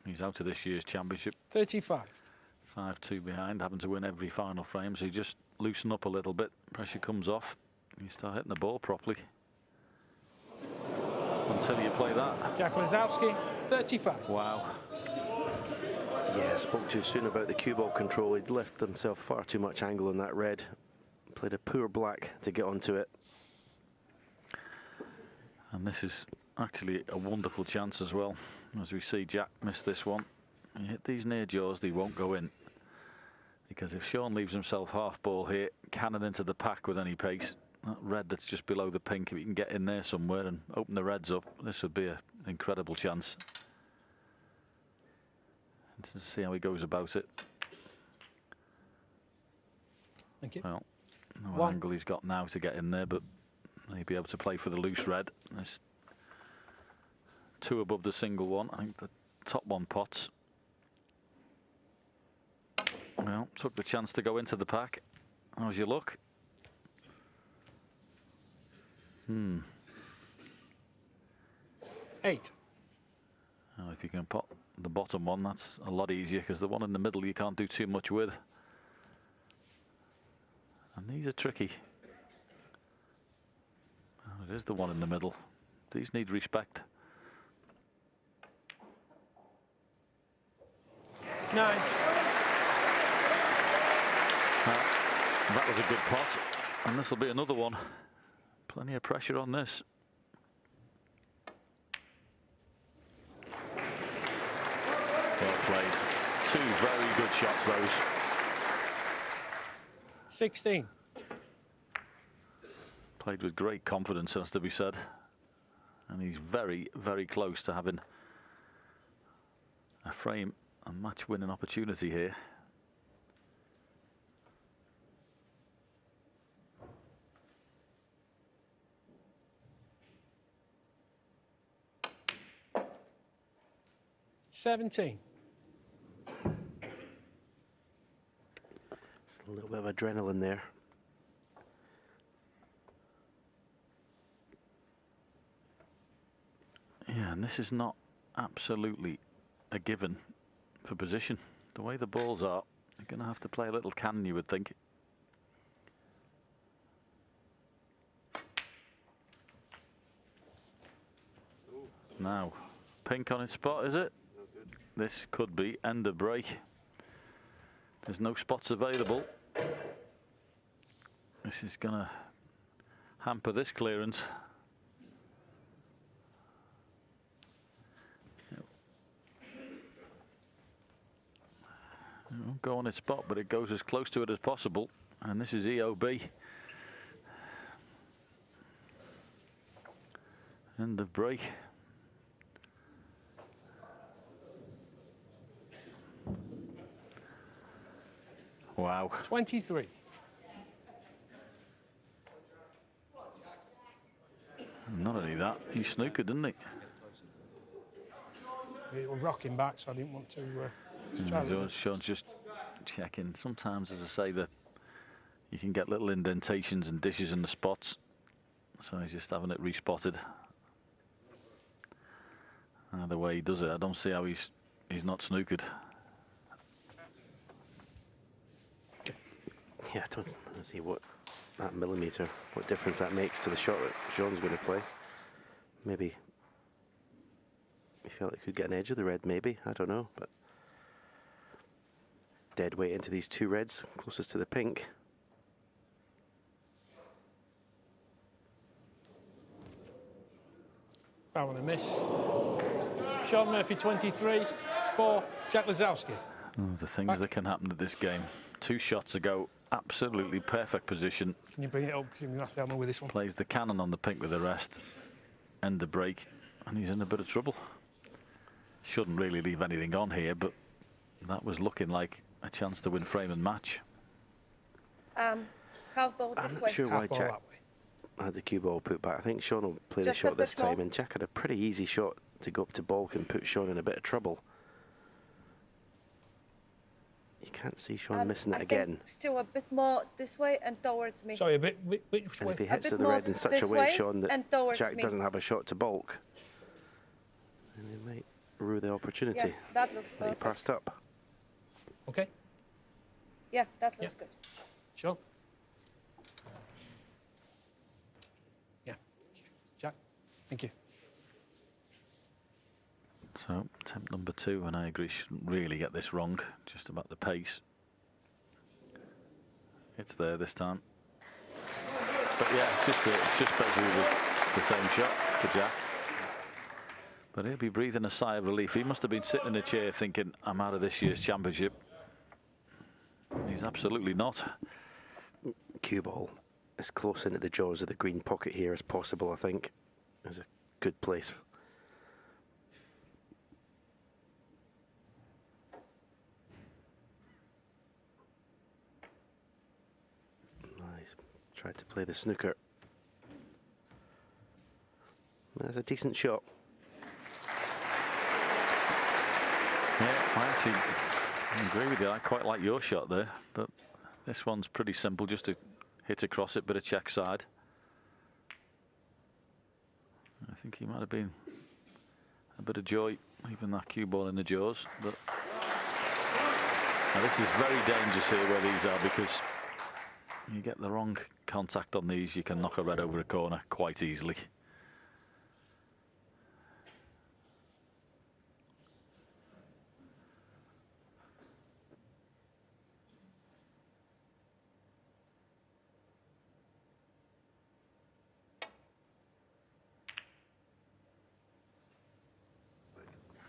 he's out of this year's championship. 35. 5-2 behind, having to win every final frame, so you just loosen up a little bit, pressure comes off, you start hitting the ball properly. Until you play that. Jack Lisowski, 35. Wow. Yeah, spoke too soon about the cue ball control. He'd left himself far too much angle in that red. Played a poor black to get onto it. And this is actually a wonderful chance as well. As we see Jack miss this one. You hit these near jaws, they won't go in. Because if Shaun leaves himself half ball here, cannon into the pack with any pace, that red that's just below the pink, if he can get in there somewhere and open the reds up, this would be an incredible chance. And to see how he goes about it. Thank you. Well, no angle he's got now to get in there, but he'll be able to play for the loose red. There's two above the single one. I think the top one pots. Well, took the chance to go into the pack. How's your luck? 8. Well, if you can pot the bottom one, that's a lot easier because the one in the middle you can't do too much with. And these are tricky. Well, it is the one in the middle. These need respect. 9. That was a good pot, and this will be another one. Plenty of pressure on this. Well played. Two very good shots, those. 16. Played with great confidence, has to be said. And he's very, very close to having a frame and match winning opportunity here. Just a little bit of adrenaline there. Yeah, and this is not absolutely a given for position. The way the balls are, you're going to have to play a little cannon, you would think. Now, pink on its spot, is it? This could be end of break. There's no spots available. This is going to hamper this clearance. It won't go on its spot, but it goes as close to it as possible. And this is EOB. End of break. Wow. 23. Not only that, he snookered, didn't he? It was rocking back, so I didn't want to just try to... Shaun's just checking. Sometimes, as I say, that you can get little indentations and dishes in the spots. So he's just having it respotted. The way he does it, I don't see how he's not snookered. Yeah, I don't see what that millimetre, what difference that makes to the shot that Shaun's going to play. Maybe he felt it could get an edge of the red, maybe, I don't know, but dead weight into these two reds, closest to the pink. That one a miss. Shaun Murphy, 23. 4, Jack Lisowski. The things that can happen at this game. 2 shots ago, absolutely perfect position. Can you bring it up, because you're going to have to help me with this one. Plays the cannon on the pink with the rest. End the break, and he's in a bit of trouble. Shouldn't really leave anything on here, but that was looking like a chance to win frame and match. Half ball this I'm way. not sure why Half ball Jack that way. had the cue ball put back. I think Shaun will play the Just shot a this touch more. time, and Jack had a pretty easy shot to go up to balk and put Shaun in a bit of trouble. You can't see Shaun missing it I again. think still a bit more this way and towards me. Sorry, a bit which And way? if he A hits bit to the more red in such a this way, way Shaun, that and towards Jack me. doesn't have a shot to balk, and he might rue the opportunity Yeah, that looks that he perfect. passed up. Okay, Yeah, that looks good. Shaun. Yeah, Jack, thank you. So, attempt number 2, and I agree, shouldn't really get this wrong, just about the pace. It's there this time. But yeah, it's just basically the same shot for Jack. But he'll be breathing a sigh of relief. He must have been sitting in a chair thinking, I'm out of this year's championship. He's absolutely not. Cue ball as close into the jaws of the green pocket here as possible, I think, is a good place. Nice. Tried to play the snooker. That's a decent shot. Yeah, I actually agree with you. I quite like your shot there, but this one's pretty simple, just to hit across it, bit of check side. I think he might have been a bit of joy leaving that cue ball in the jaws. But now this is very dangerous here where these are, because you get the wrong contact on these, you can knock a red over a corner quite easily.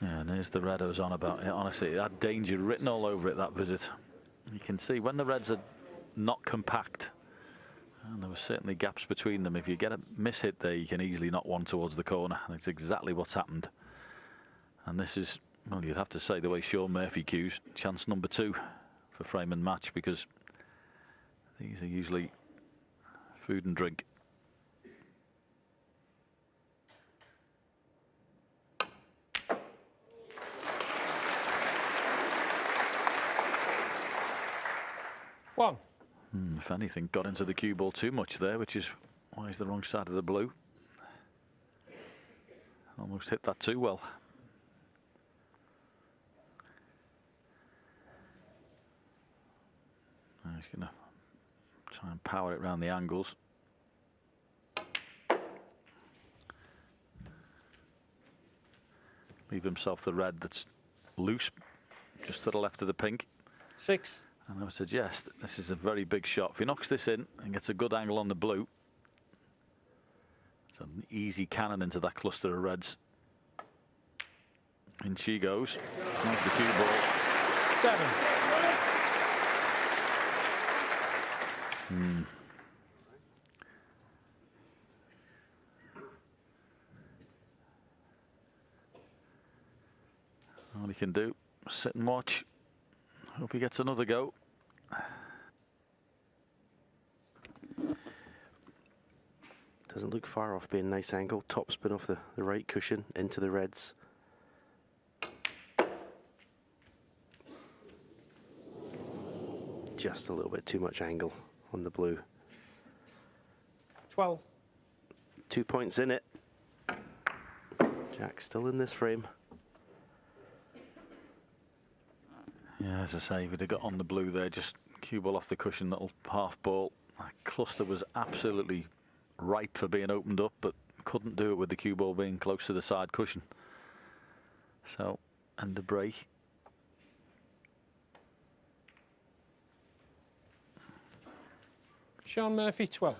Yeah, and there's the red I was on about. Yeah, honestly, it had danger written all over it, that visit. You can see when the reds are not compact, and there were certainly gaps between them. If you get a mishit there, you can easily knock one towards the corner. That's exactly what's happened. And this is, well, you'd have to say the way Shaun Murphy cues, chance number 2 for frame and match, because these are usually food and drink. One. If anything, got into the cue ball too much there, which is why he's the wrong side of the blue. Almost hit that too well. Now he's going to try and power it round the angles. Leave himself the red that's loose, just to the left of the pink. 6. And I would suggest this is a very big shot. If he knocks this in and gets a good angle on the blue, it's an easy cannon into that cluster of reds. In she goes. There's the cue ball. 7. All he can do, sit and watch. Hope he gets another go. Doesn't look far off being a nice angle. Top spin off the right cushion into the reds. Just a little bit too much angle on the blue. 12. 2 points in it. Jack still in this frame. Yeah, as I say, if he'd have got on the blue there, just cue ball off the cushion, little half ball. That cluster was absolutely ripe for being opened up, but couldn't do it with the cue ball being close to the side cushion. So, and the break. Shaun Murphy, 12.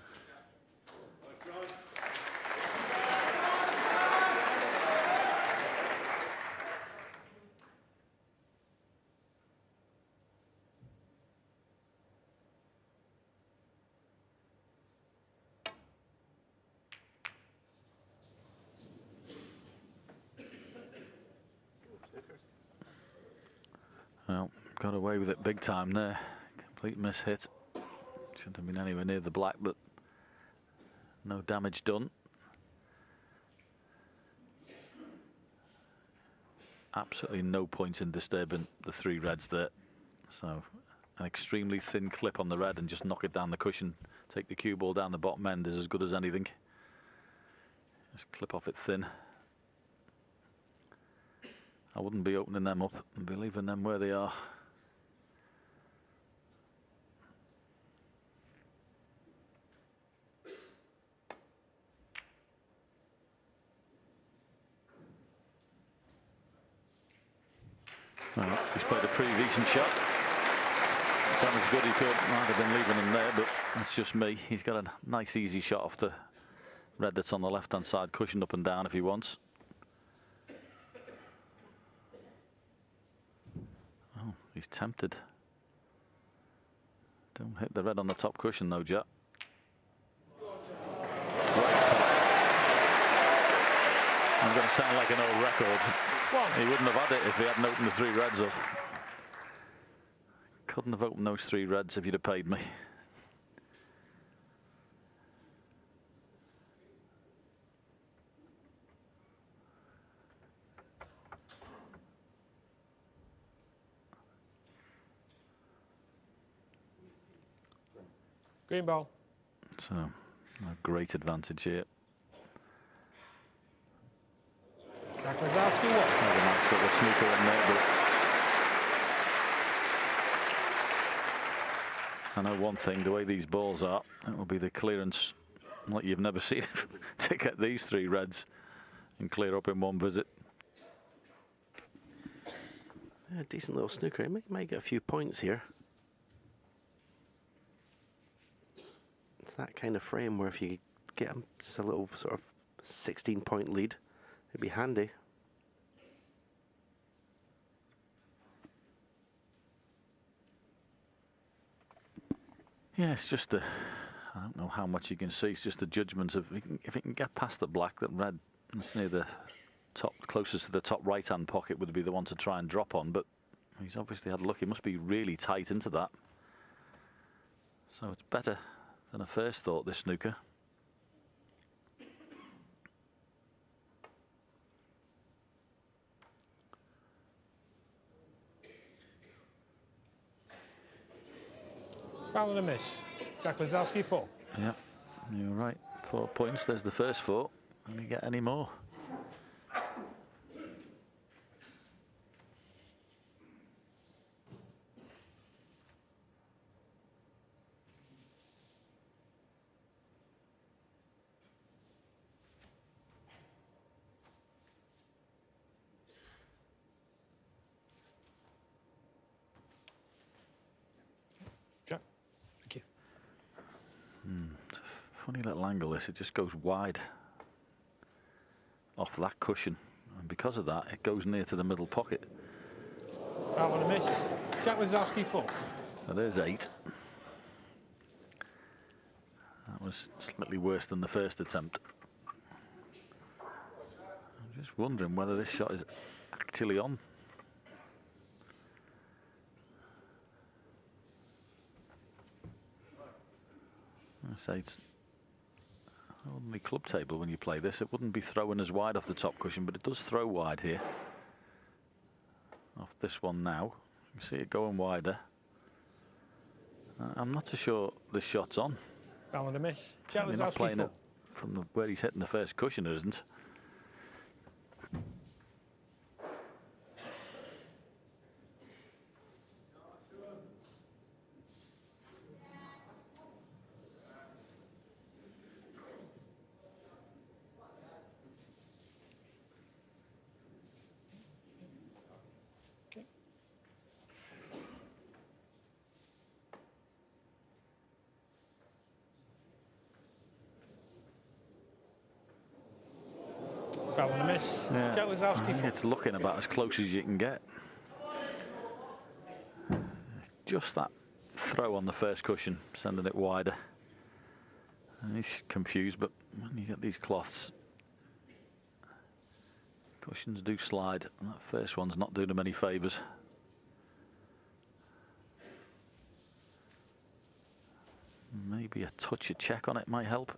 Well, got away with it big time there. Complete miss hit. Shouldn't have been anywhere near the black, but no damage done. Absolutely no point in disturbing the 3 reds there. So an extremely thin clip on the red and just knock it down the cushion. Take the cue ball down the bottom end is as good as anything. Just clip off it thin. I wouldn't be opening them up and be leaving them where they are. Well, he's played a pretty decent shot. Done as good he could. Might have been leaving him there, but that's just me. He's got a nice easy shot off the red that's on the left hand side, cushioned up and down if he wants. Oh, he's tempted. Don't hit the red on the top cushion though, Jack. I'm going to sound like an old record. He wouldn't have had it if he hadn't opened the 3 reds up. Couldn't have opened those 3 reds if you'd have paid me. Green ball. So, a great advantage here. Jack Lisowski, what? Had a nice little snooker in there, but I know one thing, the way these balls are, it will be the clearance like you've never seen to get these 3 reds and clear up in one visit. Yeah, decent little snooker. He might get a few points here. It's that kind of frame where if you get him just a little sort of 16-point lead, it'd be handy. Yeah, it's just I don't know how much you can see. It's just the judgment of if it can get past the black, that red that's near the top, closest to the top right-hand pocket would be the one to try and drop on. But he's obviously had luck. He must be really tight into that. So it's better than I first thought, this snooker. Foul and a miss. Jack Lisowski, 4. Yeah, you're right. 4 points. There's the first 4. Can you get any more? Jack, thank you. It's a funny little angle this. It just goes wide off that cushion. And because of that, it goes near to the middle pocket. Foul and a miss. Jack Lisowski, 4. So there's 8. That was slightly worse than the first attempt. I'm just wondering whether this shot is actually on. I say it's ordinary club table when you play this. It wouldn't be throwing as wide off the top cushion, but it does throw wide here. Off this one now. You can see it going wider. I'm not so sure this shot's on. Ball and a miss. You're not Lisowski playing full. it from where he's hitting the first cushion, it isn't. Ball and a miss. Yeah. Lisowski full. It's looking about as close as you can get. Just that throw on the first cushion, sending it wider. And he's confused, but when you get these cloths, cushions do slide, and that first one's not doing him any favours. Maybe a touch of check on it might help.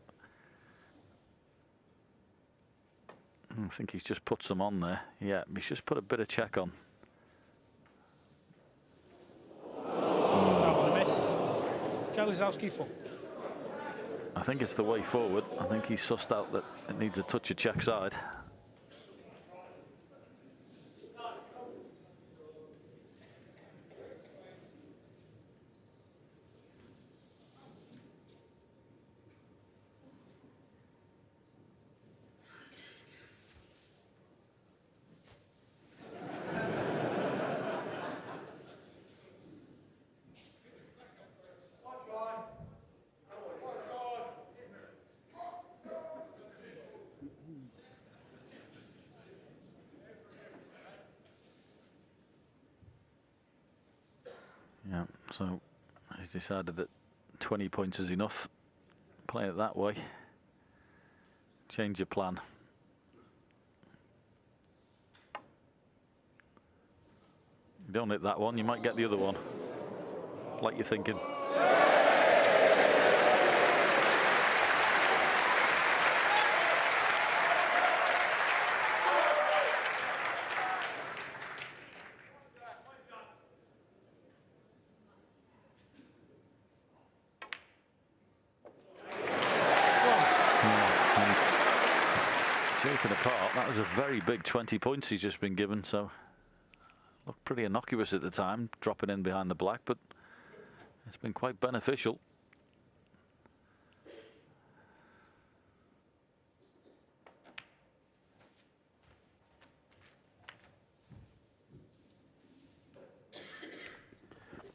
I think he's just put some on there. Yeah, he's just put a bit of check on. Ball and a miss. Lisowski full. I think it's the way forward. I think he's sussed out that it needs a touch of check side. Yeah, so he's decided that 20 points is enough. Play it that way. Change your plan. You don't hit that one, you might get the other one. Like you're thinking. Joking apart, that was a very big 20 points he's just been given, so looked pretty innocuous at the time, dropping in behind the black, but it's been quite beneficial.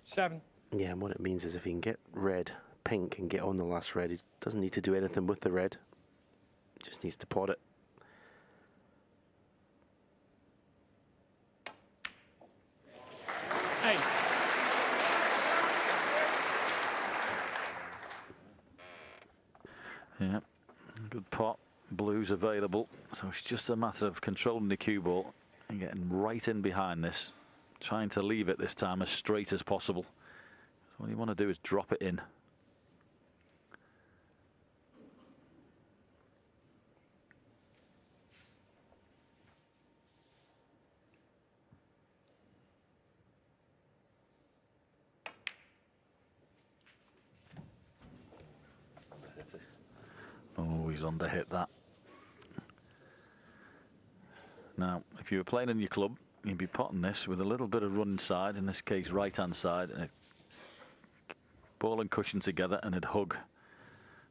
Seven. Yeah, and what it means is if he can get red, pink, and get on the last red, he doesn't need to do anything with the red. Just needs to pot it. Eight. Yeah, good pot. Blue's available, so it's just a matter of controlling the cue ball and getting right in behind this, trying to leave it this time as straight as possible. So what you want to do is drop it in. Oh, he's underhit that. Now, if you were playing in your club, you'd be potting this with a little bit of run inside, in this case right-hand side, and ball and cushion together, and it'd hug.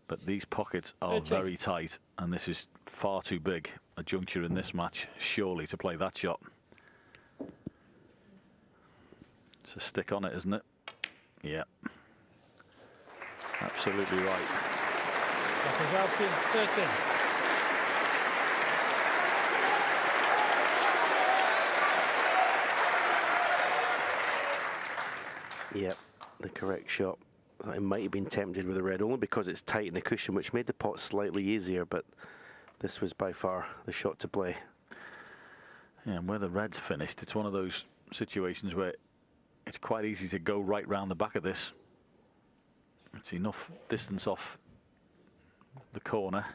But these pockets are very tight, and this is far too big a juncture in this match, surely, to play that shot. It's a stick on it, isn't it? Yeah. Absolutely right. Lisowski, 13. Yep, the correct shot. I thought he might have been tempted with the red, only because it's tight in the cushion, which made the pot slightly easier, but this was by far the shot to play. Yeah, and where the red's finished, it's one of those situations where it's quite easy to go right round the back of this. It's enough distance off the corner.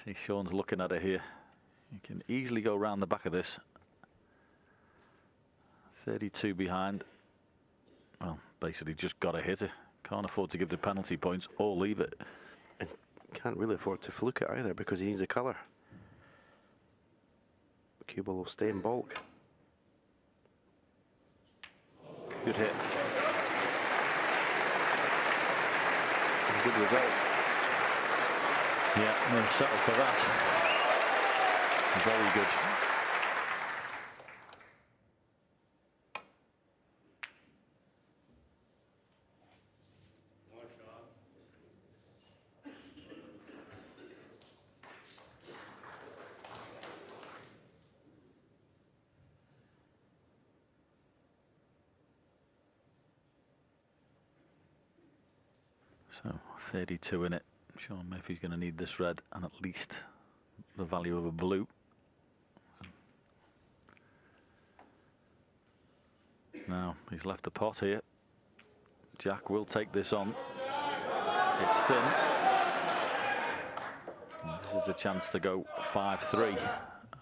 See, Shaun's looking at it here. You can easily go around the back of this. 32 behind. Well, basically just got to hit it. Can't afford to give the penalty points or leave it. And can't really afford to fluke it either because he needs a colour. Cue ball will stay in bulk. Good hit. And a good result. Yeah, we'll settle for that. Very good. So 32 in it. Shaun Murphy's going to need this red and at least the value of a blue. Now he's left a pot here. Jack will take this on. It's thin. This is a chance to go 5-3.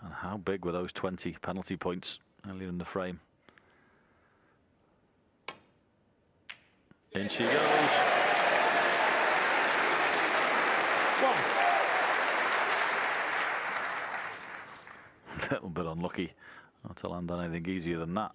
And how big were those 20 penalty points earlier in the frame? In she goes. A little bit unlucky not to land on anything easier than that.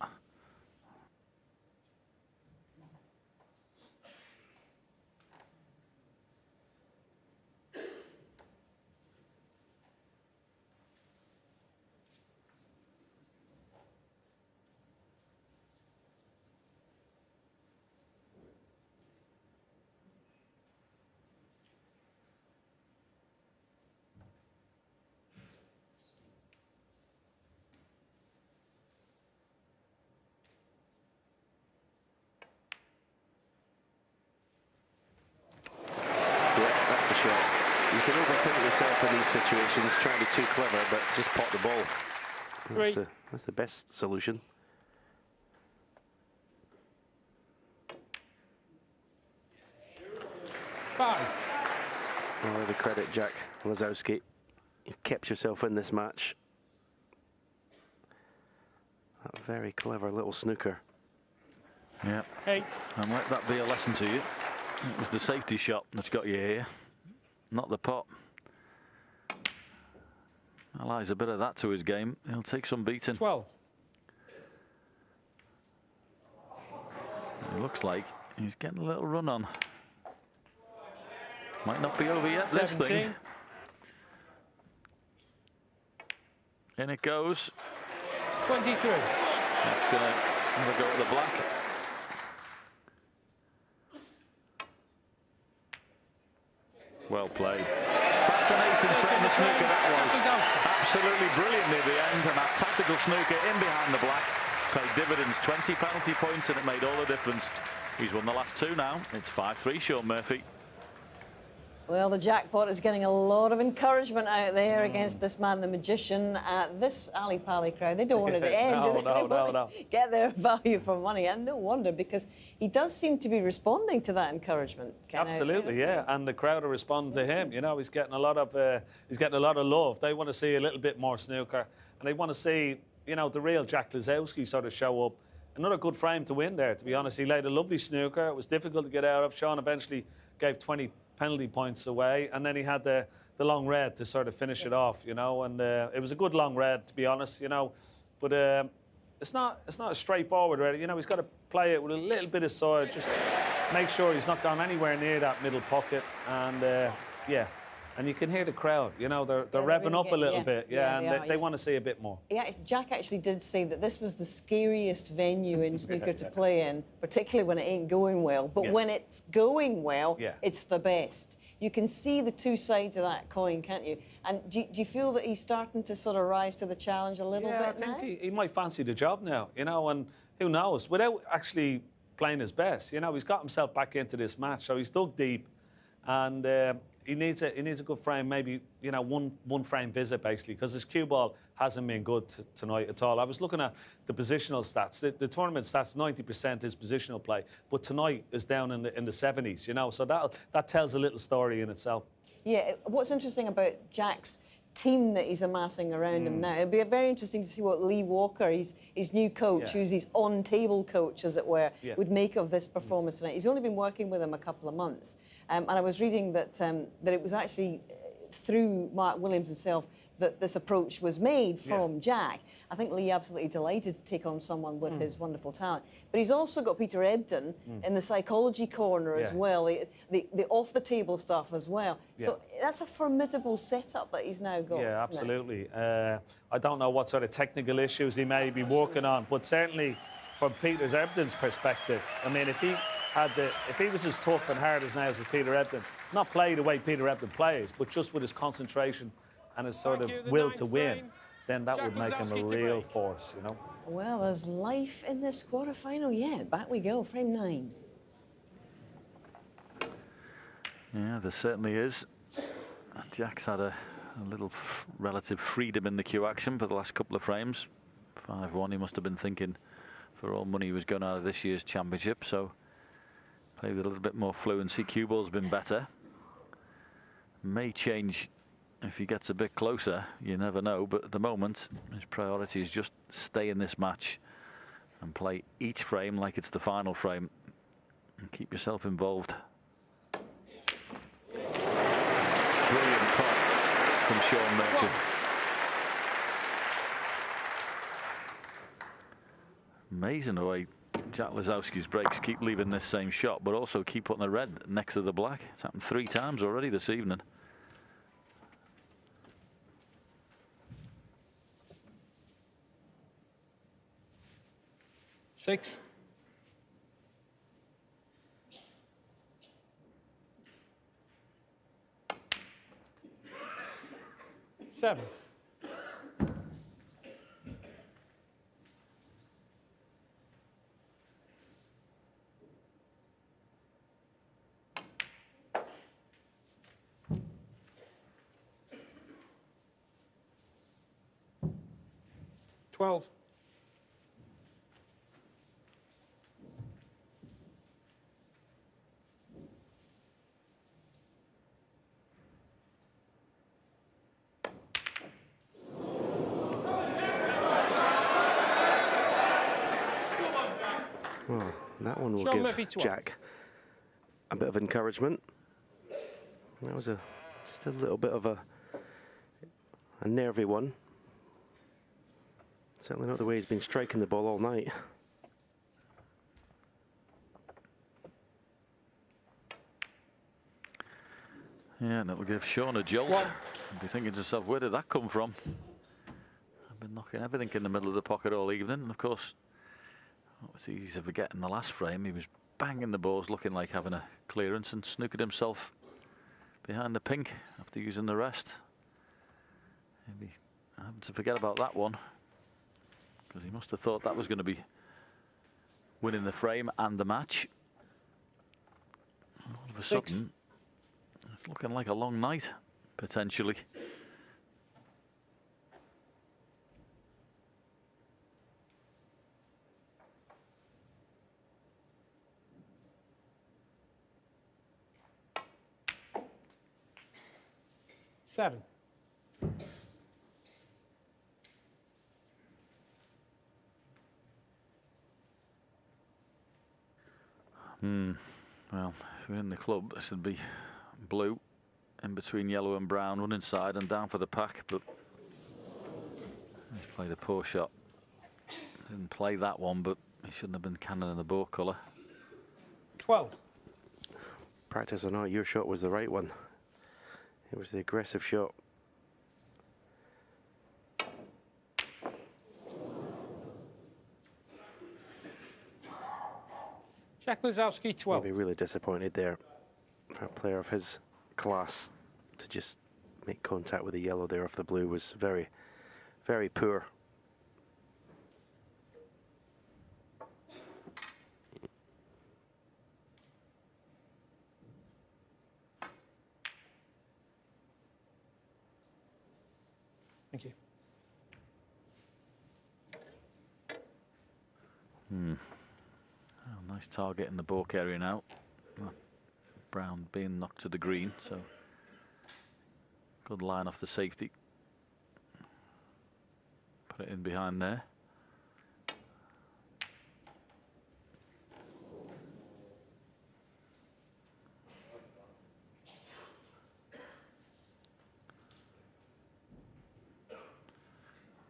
You can overthink yourself in these situations, trying to be too clever, but just pot the ball. That's the best solution. Five. Well, the credit, Jack Lisowski. You've kept yourself in this match. A very clever little snooker. Yeah. 8. And let that be a lesson to you. It was the safety shot that's got you here, not the pot. Allies a bit of that to his game. He'll take some beating. 12. It looks like he's getting a little run on. Might not be over yet, 17. this thing. In it goes. 23. That's going to have a go at the black. Well played. Fascinating frame of snooker that was. Absolutely brilliant near the end, and that tactical snooker in behind the black paid dividends. 20 penalty points, and it made all the difference. He's won the last two now. It's 5-3, Shaun Murphy. Well, the jackpot is getting a lot of encouragement out there against this man, the magician. This Ali Pali crowd, they don't want it to end. No. Get their value for money, and no wonder, because he does seem to be responding to that encouragement. Absolutely, yeah. And the crowd are responding to him. You know, he's getting a lot of love. They want to see a little bit more snooker, and they want to see, you know, the real Jack Lisowski sort of show up. Another good frame to win there. To be honest, he laid a lovely snooker. It was difficult to get out of. Shaun eventually gave 20 penalty points away, and then he had the long red to sort of finish it off, you know, and it was a good long red, to be honest, you know, but it's not a straightforward red, you know. He's got to play it with a little bit of side, just make sure he's not gone anywhere near that middle pocket, and yeah. And you can hear the crowd, you know, they're revving really up a little bit, and they want to see a bit more. Yeah, Jack actually did say that this was the scariest venue in snooker to play in, particularly when it ain't going well. But when it's going well, it's the best. You can see the two sides of that coin, can't you? And do you feel that he's starting to sort of rise to the challenge a little bit now? I think he might fancy the job now, you know, and who knows, without actually playing his best, you know, he's got himself back into this match, so he's dug deep, and he needs a good frame, maybe, you know, one frame visit basically, because his cue ball hasn't been good tonight at all. I was looking at the positional stats. The tournament stats, 90% is positional play, but tonight is down in the 70s, you know, so that tells a little story in itself. Yeah, what's interesting about Jack's team that he's amassing around him now, it'd be very interesting to see what Lee Walker, his new coach, who's his on-table coach, as it were, would make of this performance tonight. He's only been working with him a couple of months. And I was reading that, that it was actually through Mark Williams himself that this approach was made from Jack. I think Lee absolutely delighted to take on someone with his wonderful talent. But he's also got Peter Ebdon in the psychology corner as well, the off-the-table stuff as well. So that's a formidable setup that he's now got. Yeah, absolutely. I don't know what sort of technical issues he may be working on, but certainly from Peter Ebdon's perspective, I mean, if he was as tough and hard as now as Peter Ebdon, not play the way Peter Ebdon plays, but just with his concentration and his sort of will to win, then that would make him a real force, you know. Well, there's life in this quarter-final. Yeah, back we go, frame 9. Yeah, there certainly is. Jack's had a little relative freedom in the cue action for the last couple of frames. 5-1, he must have been thinking for all money he was going out of this year's championship, so played with a little bit more fluency. Cue ball's been better. May change if he gets a bit closer, you never know, but at the moment his priority is just stay in this match and play each frame like it's the final frame and keep yourself involved. Brilliant pot from Shaun Merchant. Amazing the way Jack Lisowski's breaks keep leaving this same shot, but also keep putting the red next to the black. It's happened 3 times already this evening. Six. 7. Twelve. Well, that one will Shaun give Murphy, 12. Jack a bit of encouragement. That was just a little bit of a nervy one. Certainly not the way he's been striking the ball all night. Yeah, and it'll give Shaun a jolt. You'll be thinking to yourself, where did that come from? I've been knocking everything in the middle of the pocket all evening, and of course, it was easy to forget in the last frame, he was banging the balls, looking like having a clearance, and snookered himself behind the pink after using the rest. Maybe having to forget about that one, because he must have thought that was going to be winning the frame and the match. All of a sudden, it's looking like a long night, potentially. Seven. Well, if we're in the club, this would be blue in between yellow and brown, one inside and down for the pack, but he's played a poor shot. Didn't play that one, but he shouldn't have been cannon in the ball colour. 12. Practice or not, your shot was the right one. It was the aggressive shot. Jack Lisowski, 12. I'd be really disappointed there for a player of his class to just make contact with the yellow there off the blue was very, very poor. Thank you. Oh, nice target in the balk area now. Brown being knocked to the green, so Good line off the safety. Put it in behind there.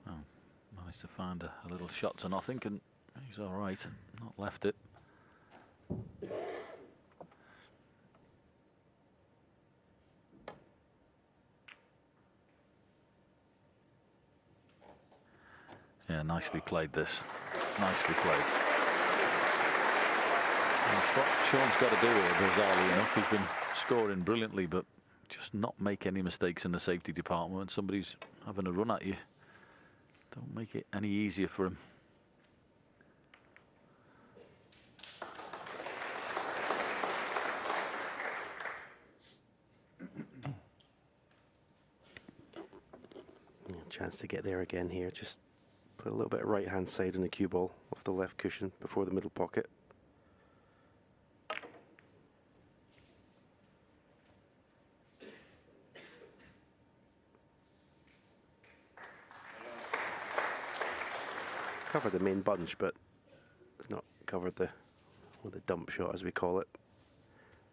Oh, managed to find a little shot to nothing, and he's all right. Not left it. Yeah, nicely played this. Nicely played. That's what Shaun's got to do here, bizarrely enough. He's been scoring brilliantly, but just not make any mistakes in the safety department. When somebody's having a run at you, don't make it any easier for him. Chance to get there again here. Just put a little bit of right hand side on the cue ball off the left cushion before the middle pocket. Covered the main bunch, but it's not covered the dump shot, as we call it.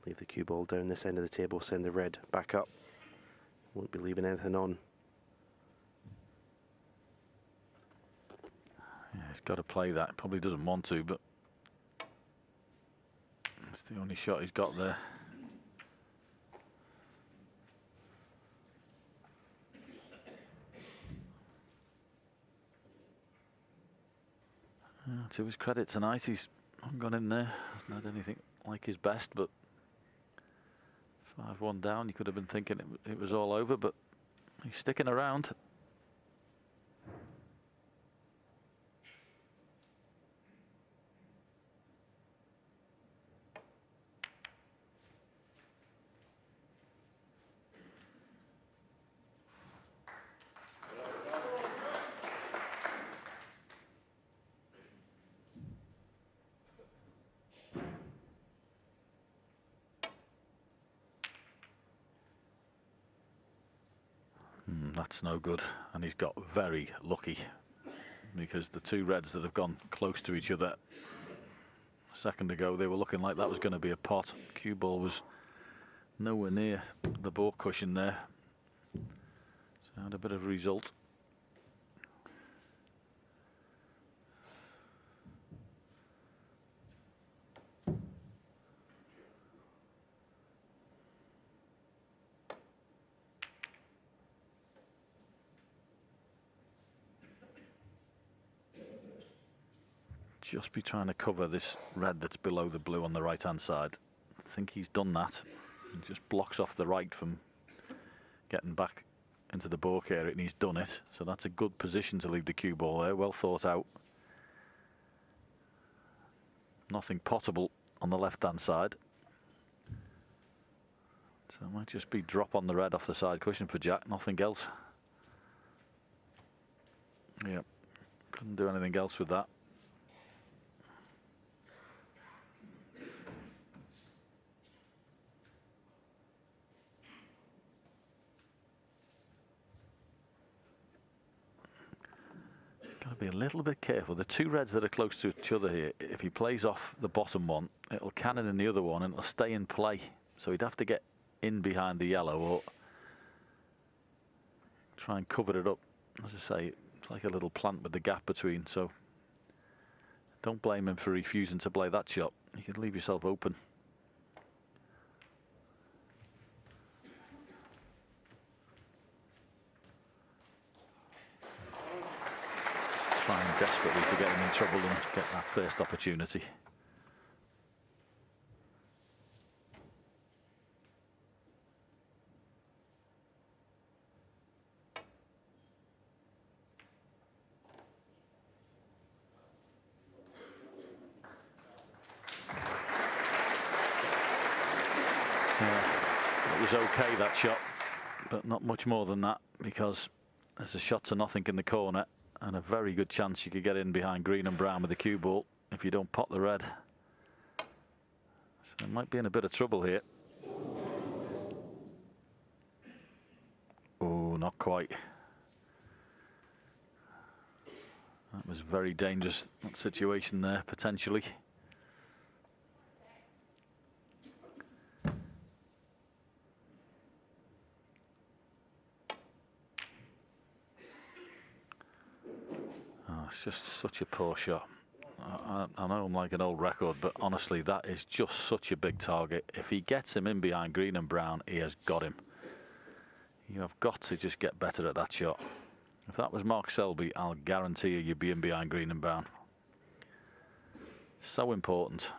Leave the cue ball down this end of the table, send the red back up. Won't be leaving anything on. Yeah, he's got to play that. Probably doesn't want to, but it's the only shot he's got there. To his credit tonight, he's not gone in there. Hasn't had anything like his best, but 5-1 down. You could have been thinking it was all over, but he's sticking around. That's no good, and he's got very lucky because the two reds that have gone close to each other a second ago, they were looking like that was going to be a pot. Cue ball was nowhere near the ball cushion there, so had a bit of a result. Just be trying to cover this red that's below the blue on the right hand side. I think he's done that. It just blocks off the right from getting back into the balk area, and he's done it. So that's a good position to leave the cue ball there. Well thought out. Nothing potable on the left hand side. So it might just be drop on the red off the side cushion for Jack. Nothing else. Yeah, couldn't do anything else with that. Got to be a little bit careful. The two reds that are close to each other here, if he plays off the bottom one, it'll cannon in the other one and it'll stay in play. So he'd have to get in behind the yellow or try and cover it up. As I say, it's like a little plant with the gap between, so don't blame him for refusing to play that shot. You could leave yourself open. Trying desperately to get him in trouble and get that first opportunity. It was okay, that shot, but not much more than that, because there's a shot to nothing in the corner and a very good chance you could get in behind green and brown with the cue ball if you don't pot the red. So it might be in a bit of trouble here. quite. That was very dangerous, that situation there, potentially. Oh, it's just such a poor shot. I know I'm like an old record, but honestly, that is just such a big target. If he gets him in behind green and brown, he has got him. You have got to just get better at that shot. If that was Mark Selby, I'll guarantee you you'd be in behind green and brown. So important.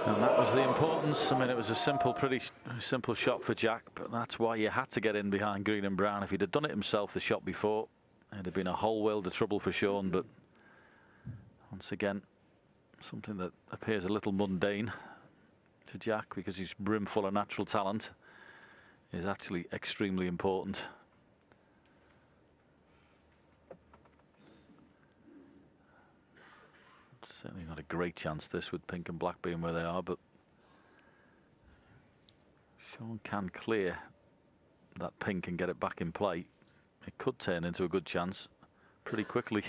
And that was the importance. I mean, it was a pretty simple shot for Jack, but that's why you had to get in behind green and brown. If he'd have done it himself the shot before, it'd have been a whole world of trouble for Shaun. But once again, something that appears a little mundane to Jack because he's brimful of natural talent is actually extremely important. Certainly not a great chance this with pink and black being where they are, but Shaun can clear that pink and get it back in play. It could turn into a good chance pretty quickly.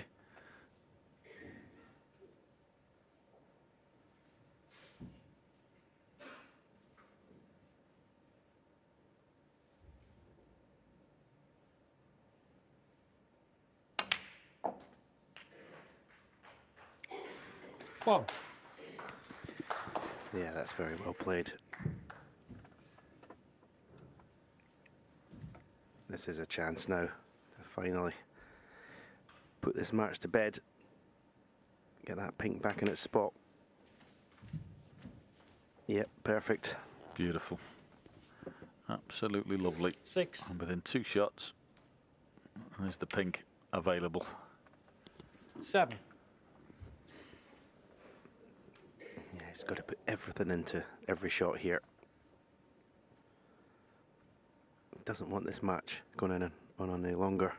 One. Yeah, that's very well played. This is a chance now to finally put this match to bed. Get that pink back in its spot. Yep, perfect. Beautiful. Absolutely lovely. 6. And within 2 shots, there's the pink available. 7. Yeah, he's got to put everything into every shot here. Doesn't want this match going on any longer.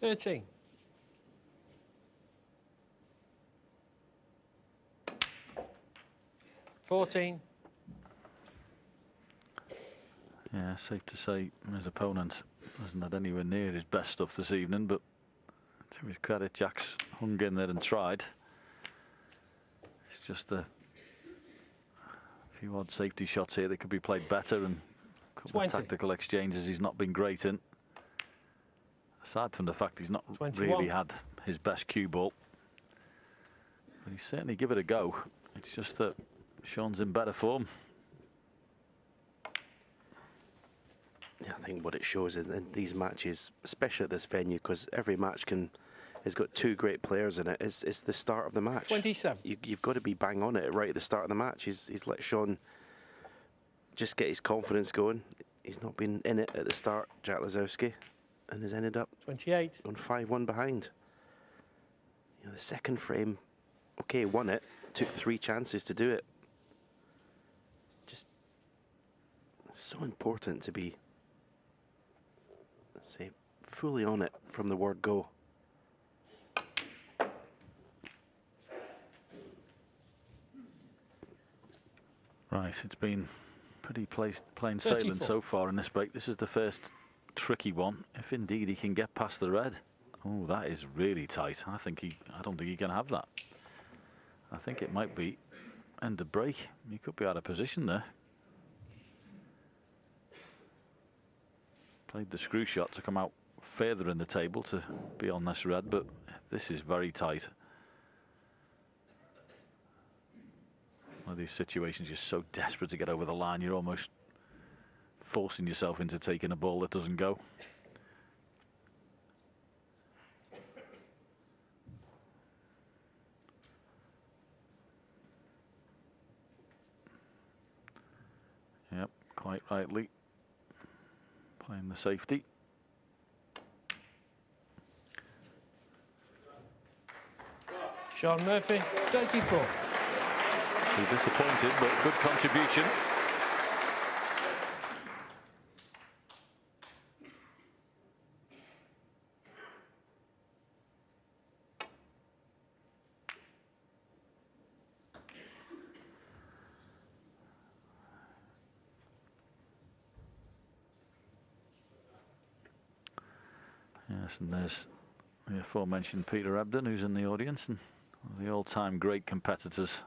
$13. $14. Yeah, safe to say his opponent hasn't had anywhere near his best stuff this evening, but to his credit, Jack's hung in there and tried. It's just a few odd safety shots here that could be played better, and a couple 20. of tactical exchanges he's not been great in. Aside from the fact he's not 21. really had his best cue ball. But he's certainly give it a go. It's just that Shaun's in better form. Yeah, I think what it shows in these matches, especially at this venue, because every match has got 2 great players in it, it's the start of the match. 27. You've got to be bang on it right at the start of the match. He's let Shaun just get his confidence going. He's not been in it at the start, Jack Lisowski, and has ended up 28. on 5-1 behind. You know, the second frame, okay, won it, took 3 chances to do it. Just so important to be, say, fully on it from the word go. Right, it's been pretty plain sailing 34. so far in this break. This is the first tricky one, if indeed he can get past the red. Oh, that is really tight. I don't think he can have that. I think it might be end of break. He could be out of position there. Played the screw shot to come out further in the table to be on this red, but this is very tight. One of these situations, you're so desperate to get over the line, you're almost forcing yourself into taking a ball that doesn't go. Yep, quite rightly playing the safety. Shaun Murphy, 34. Be disappointed, but good contribution. Yes, and there's the aforementioned Peter Ebdon, who's in the audience, and the all-time great competitors.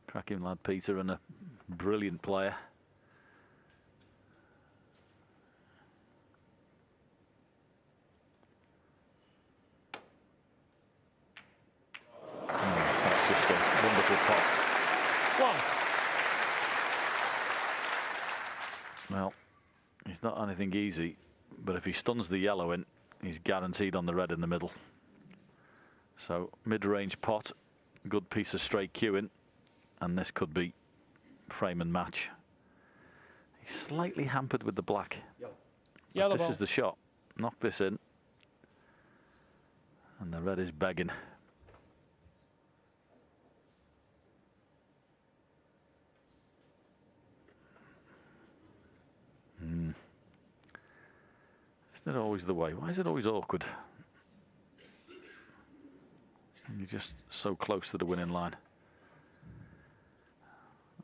Cracking lad Peter, and a brilliant player. That's just a wonderful pot. Well, it's not anything easy, but if he stuns the yellow in, he's guaranteed on the red in the middle. So mid-range pot, good piece of straight cueing, and this could be frame and match. He's slightly hampered with the black. Yellow This ball. is the shot. Knock this in, and the red is begging. Isn't it always the way? Why is it always awkward? And you're just so close to the winning line.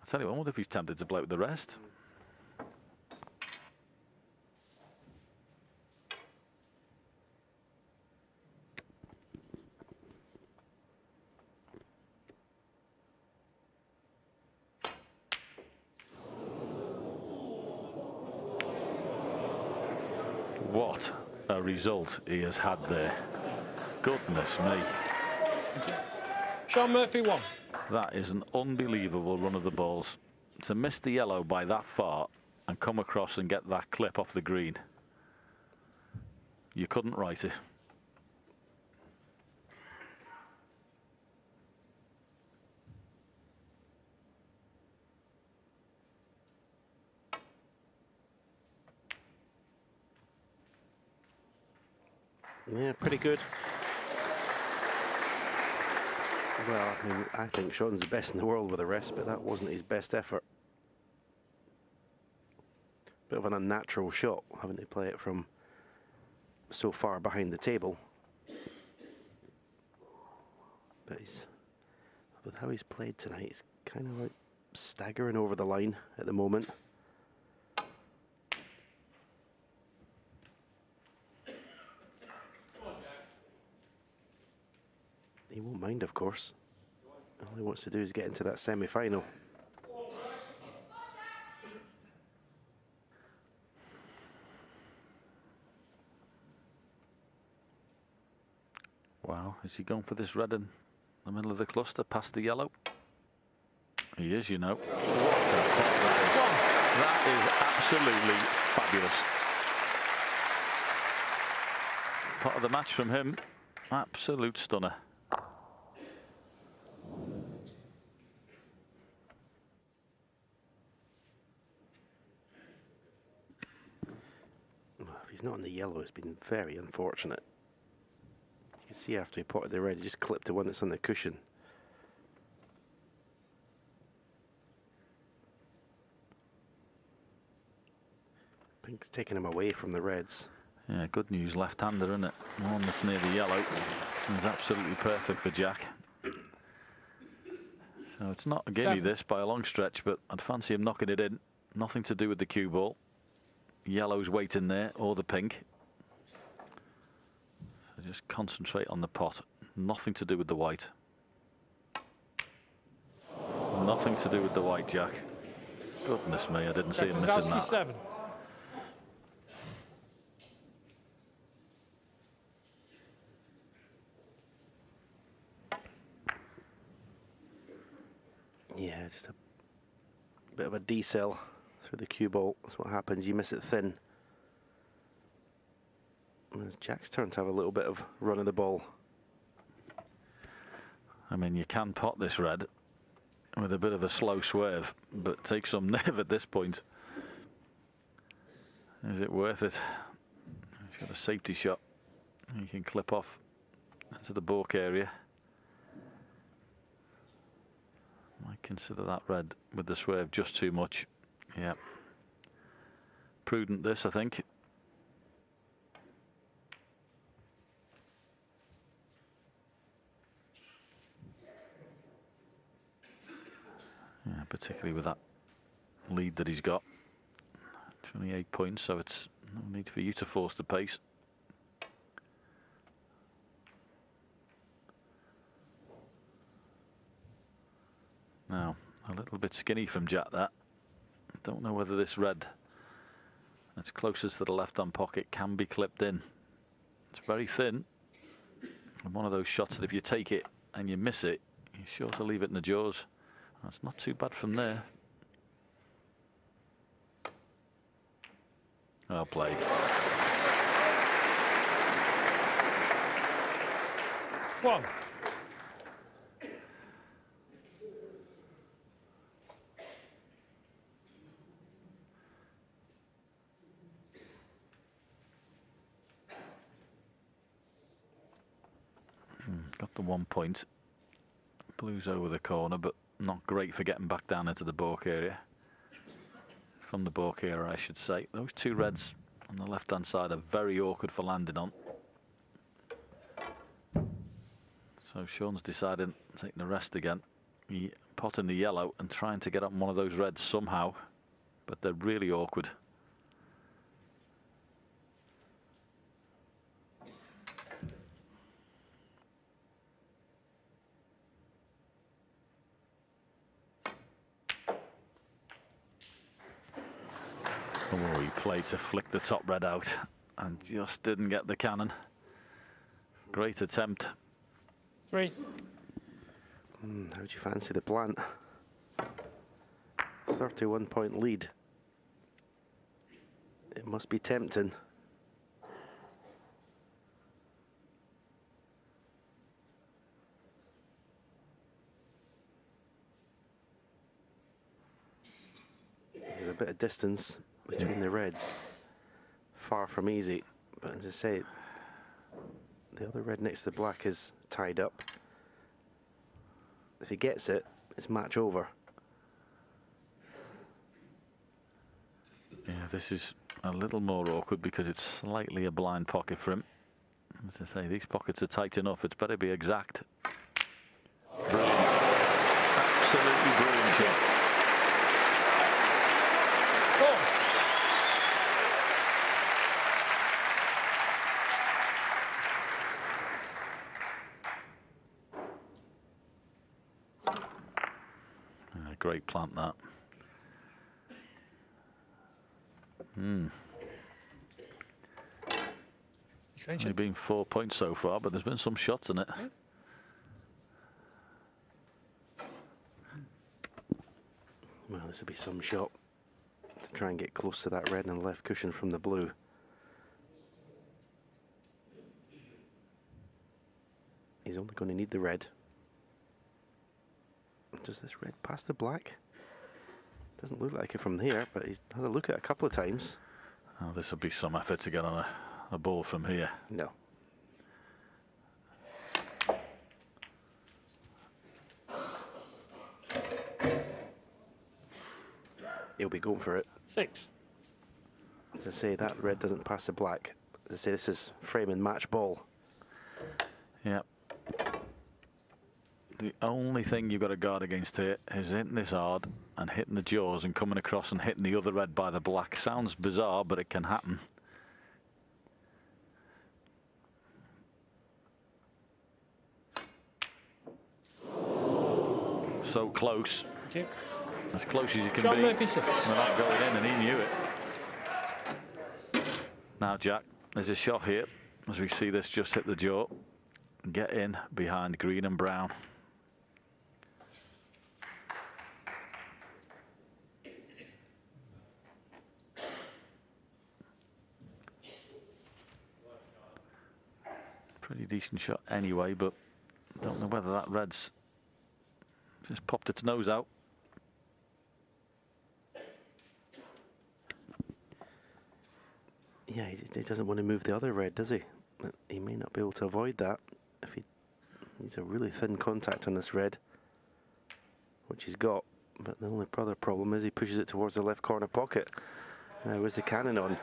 I tell you what, I wonder if he's tempted to play with the rest. What a result he has had there. Goodness me. Shaun Murphy, 1. That is an unbelievable run of the balls. To miss the yellow by that far and come across and get that clip off the green. You couldn't write it. Yeah, pretty good. Well, I mean, I think Shaun's the best in the world with the rest, but that wasn't his best effort. Bit of an unnatural shot, having to play it from so far behind the table. But with how he's played tonight, he's kind of like staggering over the line at the moment. He won't mind, of course. All he wants to do is get into that semi-final. Wow, is he going for this red in the middle of the cluster, past the yellow? He is, you know. What a pot that is. That is absolutely fabulous. Pot of the match from him. Absolute stunner. If he's not on the yellow, it's been very unfortunate. You can see after he potted the red, he just clipped the one that's on the cushion. Pink's taking him away from the reds. Yeah, good news, left-hander, isn't it? One that's near the yellow is absolutely perfect for Jack. So it's not a gimme, this, by a long stretch, but I'd fancy him knocking it in. Nothing to do with the cue ball. Yellow's waiting there, or the pink. So just concentrate on the pot. Nothing to do with the white. Nothing to do with the white, Jack. Goodness me, I didn't see him missing Lisowski, that. 7. Yeah, just a bit of a decel through the cue ball. That's what happens. You miss it thin. And it's Jack's turn to have a little bit of run of the ball. I mean, you can pot this red with a bit of a slow swerve, but take some nerve at this point. Is it worth it? He's got a safety shot. He can clip off into the balk area. Might consider that red with the swerve just too much. Yeah. Prudent this, I think. Yeah, particularly with that lead that he's got. 28 points, so it's no need for you to force the pace. Now, a little bit skinny from Jack, that. Don't know whether this red that's closest to the left-hand pocket can be clipped in. It's very thin. And one of those shots that if you take it and you miss it, you're sure to leave it in the jaws. That's not too bad from there. Well played. One. Got the 1 point. Blues over the corner, but not great for getting back down into the balk area. From the balk area, I should say. Those two reds on the left-hand side are very awkward for landing on. So Shaun's deciding taking the rest again. He potting the yellow and trying to get up on one of those reds somehow, but they're really awkward. Oh, he played to flick the top red out and just didn't get the cannon. Great attempt. 3. How would you fancy the plant? 31-point lead. It must be tempting. There's a bit of distance between the reds. Far from easy, but as I say, the other red next to the black is tied up. If he gets it, it's match over. Yeah, this is a little more awkward because it's slightly a blind pocket for him. As I say, these pockets are tight enough. It's better be exact. Brilliant. Absolutely brilliant shot. Great plant, that. Only been 4 points so far, but there's been some shots in it. Well, this will be some shot to try and get close to that red and left cushion from the blue. He's only going to need the red. Does this red pass the black? Doesn't look like it from here, but he's had a look at it a couple of times. Oh, this will be some effort to get on a ball from here. No. He'll be going for it. 6. As I say, that red doesn't pass the black. As I say, this is frame and match ball. Yep. The only thing you've got to guard against here is hitting this hard and hitting the jaws and coming across and hitting the other red by the black. Sounds bizarre, but it can happen. So close. Okay. As close as you can Shaun be Murphy 6. without going in, and he knew it. Now, Jack, there's a shot here as we see this just hit the jaw. Get in behind green and brown. Pretty decent shot anyway, but don't know whether that red's just popped its nose out. Yeah, he doesn't want to move the other red, does he? He may not be able to avoid that if he's a really thin contact on this red, which he's got. But the only other problem is he pushes it towards the left corner pocket. Now, where's the cannon on?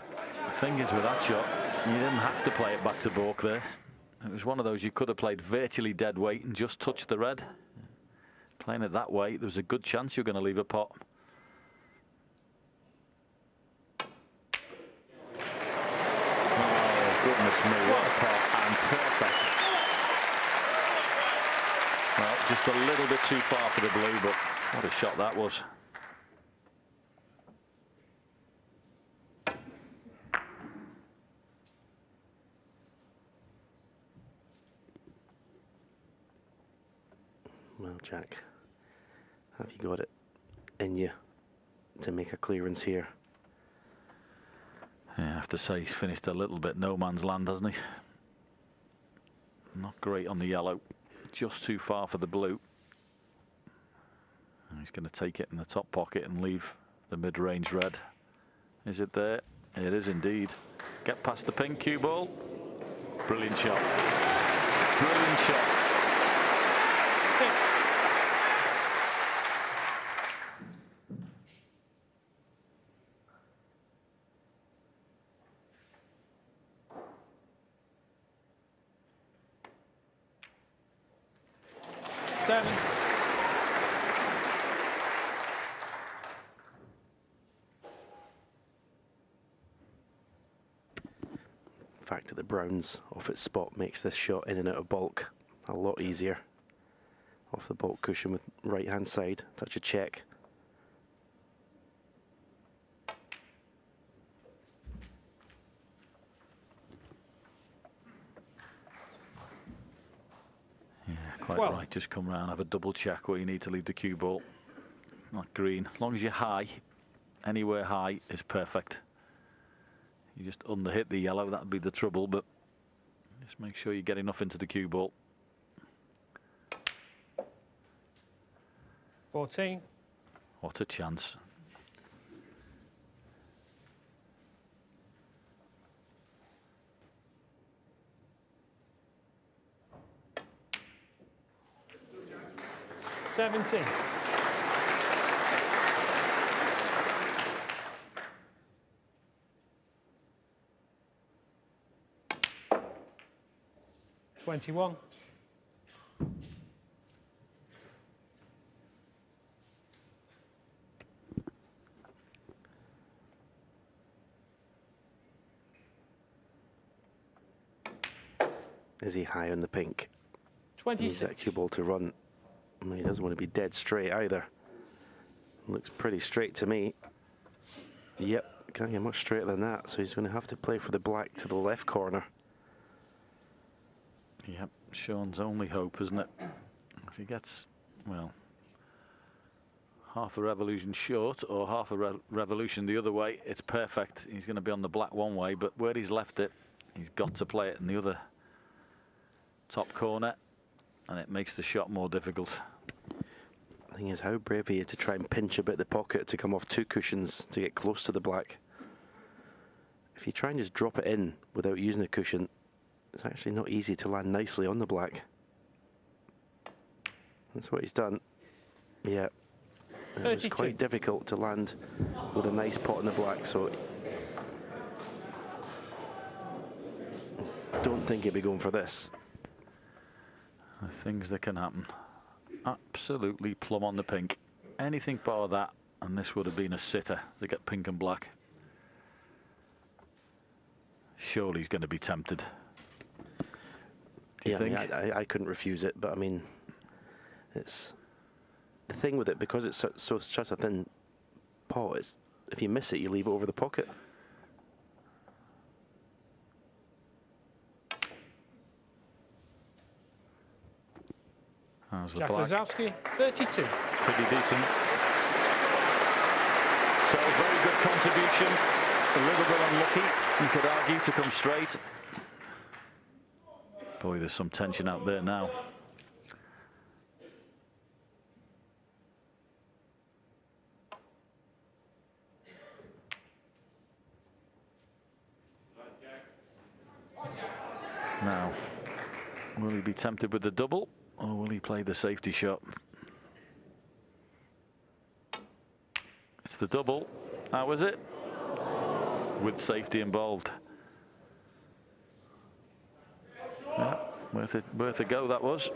The thing is with that shot, you didn't have to play it back to Bork there. It was one of those you could have played virtually dead weight and just touched the red. Playing it that way, there was a good chance you're going to leave a pot. Oh, goodness me, what a pot, and perfect. Well, just a little bit too far for the blue, but what a shot that was. Well, Jack, have you got it in you to make a clearance here? Yeah, I have to say he's finished a little bit no man's land, hasn't he? Not great on the yellow, just too far for the blue. And he's going to take it in the top pocket and leave the mid-range red. Is it there? It is indeed. Get past the pink cue ball. Brilliant shot. Brilliant shot. 6. The fact that the brown's off its spot makes this shot in and out of bulk a lot easier. Off the bulk cushion with right hand side, touch a check. Yeah, quite Well. right. Just come round, have a double check where you need to leave the cue ball. Not green. As long as you're high, anywhere high is perfect. You just underhit the yellow, that would be the trouble, but just make sure you get enough into the cue ball. 14. What a chance. $17. $21. Is he high on the pink? Needs that 26. cue ball to run. I mean, he doesn't want to be dead straight either. Looks pretty straight to me. Yep, can't get much straighter than that, so he's going to have to play for the black to the left corner. Yep, Shaun's only hope, isn't it? If he gets, well, half a revolution short or half a revolution the other way, it's perfect. He's going to be on the black one way, but where he's left it, he's got to play it in the other top corner, and it makes the shot more difficult. The thing is, how brave are you to try and pinch a bit the pocket to come off two cushions to get close to the black? If you try and just drop it in without using a cushion, it's actually not easy to land nicely on the black. That's what he's done. Yeah. It's 32. quite difficult to land with a nice pot on the black, so don't think he'll be going for this. The things that can happen. Absolutely plumb on the pink. Anything bar that, and this would have been a sitter to get pink and black. Surely he's going to be tempted. Do you think? I mean, I couldn't refuse it, but I mean, it's the thing with it, because it's such a thin pot, it's, if you miss it, you leave it over the pocket. How's the Jack black? Lisowski, 32. Pretty decent. So very good contribution. A little bit unlucky, you could argue, to come straight. Boy, there's some tension out there now. Now, will he be tempted with the double, or will he play the safety shot? It's the double. How was it? With safety involved. Yeah, worth a go that was.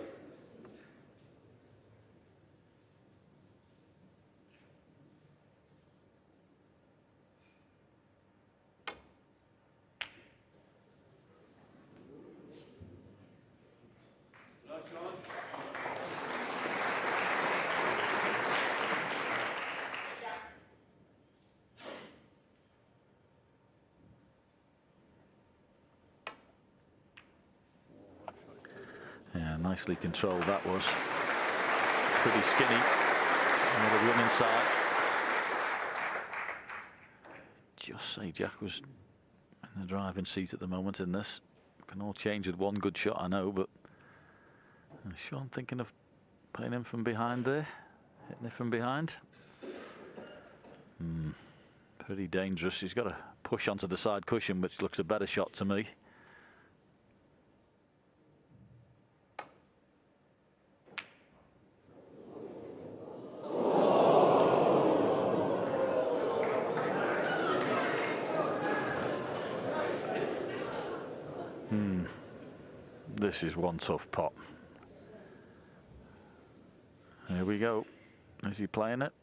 Yeah, nicely controlled that was. Pretty skinny. Another run inside. Just say Jack was in the driving seat at the moment in this. Can all change with one good shot, I know, but Shaun thinking of playing him from behind there, hitting it from behind. Pretty dangerous. He's got to push onto the side cushion, which looks a better shot to me. This is one tough pot. Here we go. Is he playing it?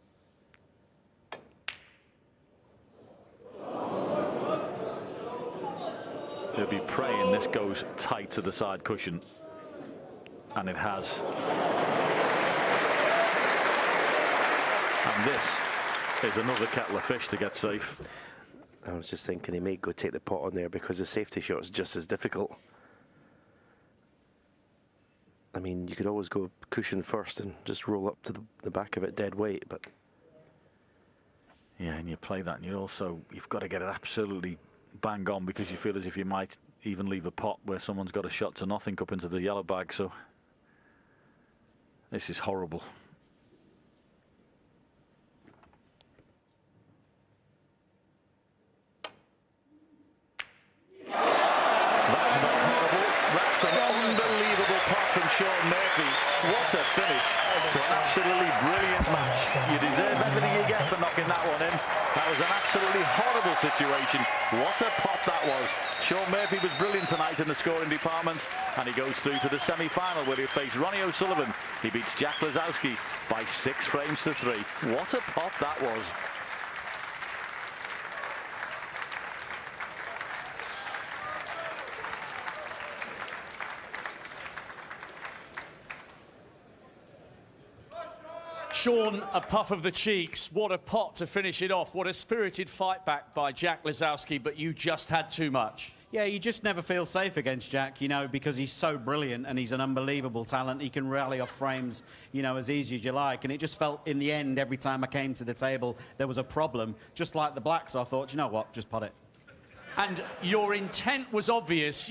He'll be praying this goes tight to the side cushion. And it has. And this is another kettle of fish to get safe. I was just thinking he may go take the pot on there because the safety shot is just as difficult. I mean, you could always go cushion first and just roll up to the back of it dead weight, but... Yeah, and you play that and you've got to get it absolutely bang on because you feel as if you might even leave a pot where someone's got a shot to nothing up into the yellow bag, so... This is horrible. That's not horrible. That's an unbelievable pot from Shaun Murphy. What a finish to an absolutely brilliant match. You deserve everything you get for knocking that one in. That was an absolutely horrible situation. What a pot that was. Shaun Murphy was brilliant tonight in the scoring department, and he goes through to the semi-final where he'll face Ronnie O'Sullivan. He beats Jack Lisowski by 6 frames to 3. What a pot that was. Shaun, a puff of the cheeks. What a pot to finish it off. What a spirited fight back by Jack Lisowski, but you just had too much. Yeah, you just never feel safe against Jack, you know, because he's so brilliant and he's an unbelievable talent. He can rally off frames, you know, as easy as you like. And it just felt, in the end, every time I came to the table, there was a problem. Just like the blacks, I thought, you know what, just pot it. And your intent was obvious.